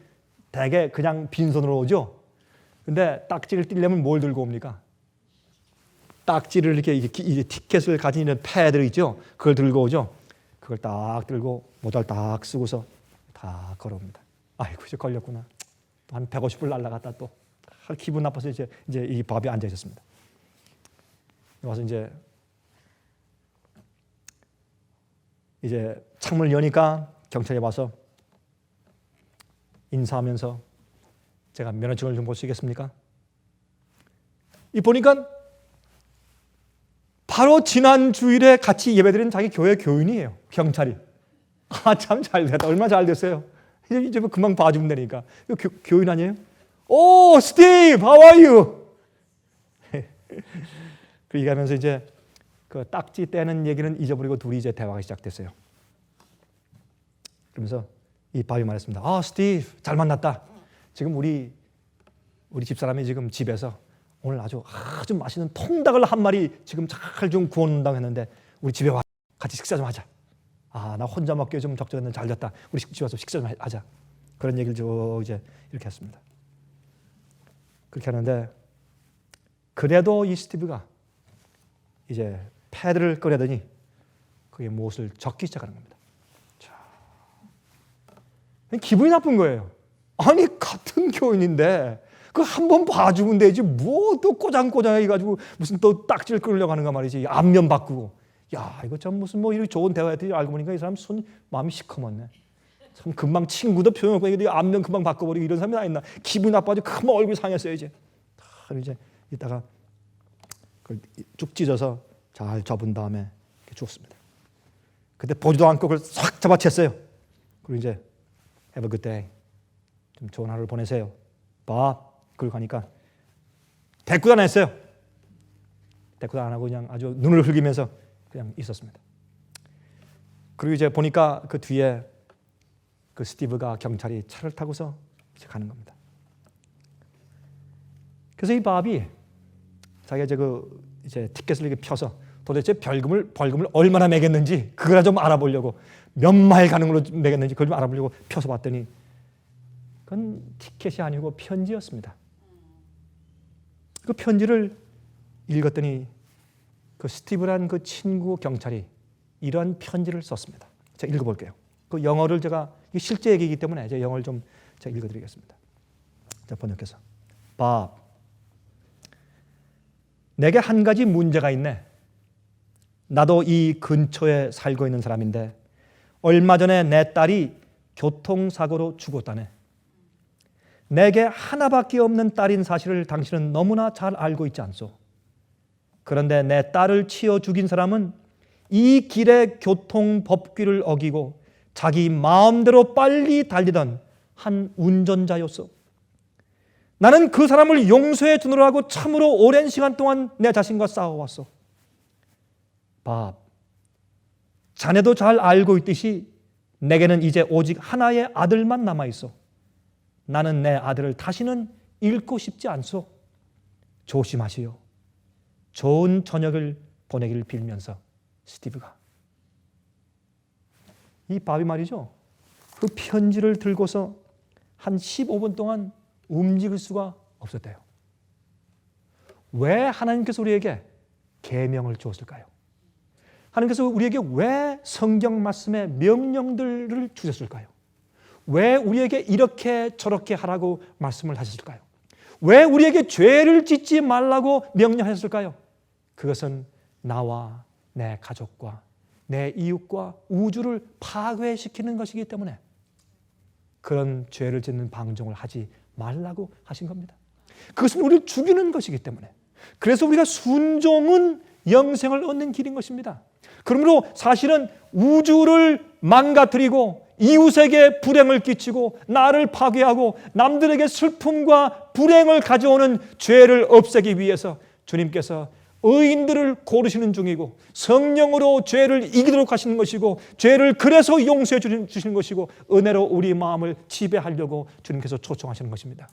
대개 그냥 빈손으로 오죠. 근데 딱지를 떼려면 뭘 들고 옵니까? 딱지를 이렇게 티켓을 가진 이런 패들 있죠. 그걸 들고 오죠. 그걸 딱 들고 모자를 딱 쓰고서 다 걸어옵니다. 아이고 이제 걸렸구나. 또 한 150불 날라갔다 또 기분 나빠서 이제 이 밥에 앉아 있었습니다. 와서 이제 창문을 여니까 경찰이 와서 인사하면서 제가 면허증을 좀 볼 수 있겠습니까? 이 보니까 바로 지난 주일에 같이 예배드린 자기 교회 교인이에요. 경찰이. 참 잘됐다. 얼마나 잘 됐어요. 이제 금방 봐주면 되니까. 교인 아니에요? 오, 스티브, how are you? 그 얘기하면서 이제 그 딱지 떼는 얘기는 잊어버리고 둘이 이제 대화가 시작됐어요. 그러면서 이 밥이 말했습니다. 스티브, 잘 만났다. 지금 우리 집사람이 지금 집에서 오늘 아주 맛있는 통닭을 한 마리 지금 잘 좀 구워놓는다고 했는데 우리 집에 와 같이 식사 좀 하자. 나 혼자 먹기에 좀 적절했는데 잘 됐다. 우리 집에 와서 식사 좀 하자. 그런 얘기를 이제 이렇게 했습니다. 그렇게 하는데 그래도 이 스티브가 이제 패드를 꺼내더니 그게 무엇을 적기 시작하는 겁니다. 자, 기분이 나쁜 거예요. 아니 같은 교인인데 그 한 번 봐주면 되지 뭐 또 꼬장꼬장 해가지고 무슨 또 딱지를 끌려고 하는가 말이지. 안면 바꾸고. 야, 이거 참 무슨 뭐 이렇게 좋은 대화였더니 알고 보니까 이 사람 마음이 시커멓네. 참 금방 친구도 표현하고 이게 안면 금방 바꿔버리고 이런 사람이 다 있나. 기분이 나빠지고 금방 얼굴 상했어요 이제. 이제 이따가 그걸 쭉 찢어서 잘 접은 다음에 이렇게 주었습니다. 그때 보지도 않고 그걸 싹 잡아챘어요. 그리고 이제 Have a good day. 좀 좋은 하루를 보내세요. 봐. 그리고 가니까 대꾸도 안 했어요. 대꾸도 안 하고 그냥 아주 눈을 흘기면서 그냥 있었습니다. 그리고 이제 보니까 그 뒤에 그 스티브가 경찰이 차를 타고서 이제 가는 겁니다. 그래서 이 밥이 자기가 이제 티켓을 이렇게 펴서 도대체 벌금을 얼마나 매겼는지 그거나 좀 알아보려고 몇 마일 가는 걸로 매겼는지 그걸 좀 알아보려고 펴서 봤더니 그건 티켓이 아니고 편지였습니다. 그 편지를 읽었더니 그 스티브란 그 친구 경찰이 이러한 편지를 썼습니다. 제가 읽어볼게요. 그 영어를 제가 실제 얘기이기 때문에 제가 영어를 좀 제가 읽어드리겠습니다. 자, 번역해서 밥, 내게 한 가지 문제가 있네. 나도 이 근처에 살고 있는 사람인데 얼마 전에 내 딸이 교통사고로 죽었다네. 내게 하나밖에 없는 딸인 사실을 당신은 너무나 잘 알고 있지 않소? 그런데 내 딸을 치어 죽인 사람은 이 길의 교통법규를 어기고 자기 마음대로 빨리 달리던 한 운전자였소. 나는 그 사람을 용서해 주느라 하고 참으로 오랜 시간 동안 내 자신과 싸워왔어. 밥, 자네도 잘 알고 있듯이 내게는 이제 오직 하나의 아들만 남아있어. 나는 내 아들을 다시는 잃고 싶지 않소. 조심하시오. 좋은 저녁을 보내기를 빌면서 스티브가. 이 밥이 말이죠. 그 편지를 들고서 한 15분 동안 움직일 수가 없었대요. 왜 하나님께서 우리에게 계명을 주었을까요? 하나님께서 우리에게 왜 성경 말씀의 명령들을 주셨을까요? 왜 우리에게 이렇게 저렇게 하라고 말씀을 하셨을까요? 왜 우리에게 죄를 짓지 말라고 명령하셨을까요? 그것은 나와 내 가족과 내 이웃과 우주를 파괴시키는 것이기 때문에 그런 죄를 짓는 방종을 하지 말라고 하신 겁니다. 그것은 우리를 죽이는 것이기 때문에. 그래서 우리가 순종은 영생을 얻는 길인 것입니다. 그러므로 사실은 우주를 망가뜨리고 이웃에게 불행을 끼치고 나를 파괴하고 남들에게 슬픔과 불행을 가져오는 죄를 없애기 위해서 주님께서 의인들을 고르시는 중이고 성령으로 죄를 이기도록 하시는 것이고 죄를 그래서 용서해 주시는 것이고 은혜로 우리 마음을 지배하려고 주님께서 초청하시는 것입니다.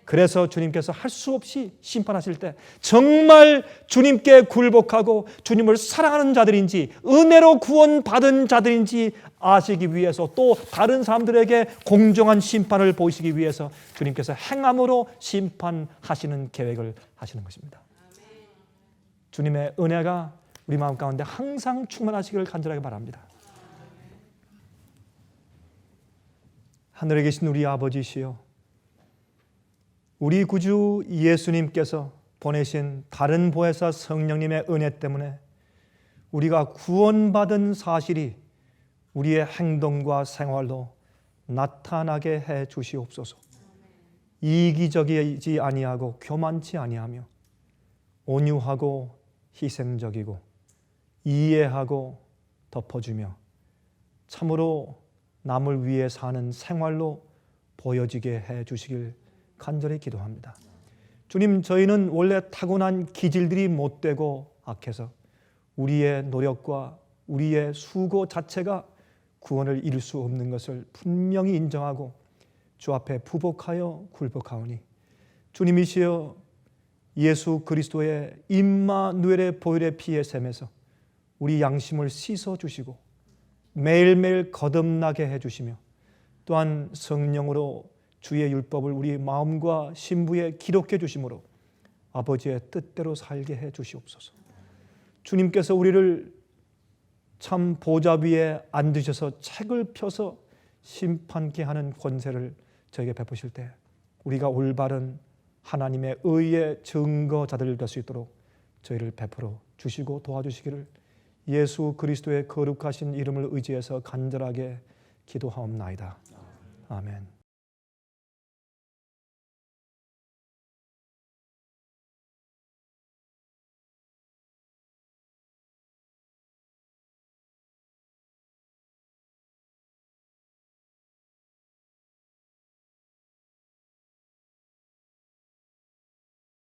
그래서 주님께서 할 수 없이 심판하실 때 정말 주님께 굴복하고 주님을 사랑하는 자들인지 은혜로 구원받은 자들인지 아시기 위해서 또 다른 사람들에게 공정한 심판을 보이시기 위해서 주님께서 행함으로 심판하시는 계획을 하시는 것입니다. 주님의 은혜가 우리 마음 가운데 항상 충만하시기를 간절하게 바랍니다. 하늘에 계신 우리 아버지시여, 우리 구주 예수님께서 보내신 다른 보혜사 성령님의 은혜 때문에 우리가 구원받은 사실이 우리의 행동과 생활로 나타나게 해 주시옵소서. 이기적이지 아니하고 교만치 아니하며 온유하고 희생적이고 이해하고 덮어주며 참으로 남을 위해 사는 생활로 보여지게 해 주시길 간절히 기도합니다. 주님, 저희는 원래 타고난 기질들이 못되고 악해서 우리의 노력과 우리의 수고 자체가 구원을 이룰 수 없는 것을 분명히 인정하고 주 앞에 부복하여 굴복하오니 주님이시여 예수 그리스도의 임마누엘의 보혈의 피의 샘에서 우리 양심을 씻어주시고 매일매일 거듭나게 해주시며 또한 성령으로 주의 율법을 우리 마음과 신부에 기록해 주심으로 아버지의 뜻대로 살게 해 주시옵소서. 주님께서 우리를 참 보좌 위에 앉으셔서 책을 펴서 심판케 하는 권세를 저에게 베푸실 때 우리가 올바른 하나님의 의의 증거자들 될 수 있도록 저희를 베풀어 주시고 도와주시기를 예수 그리스도의 거룩하신 이름을 의지해서 간절하게 기도하옵나이다. 아멘.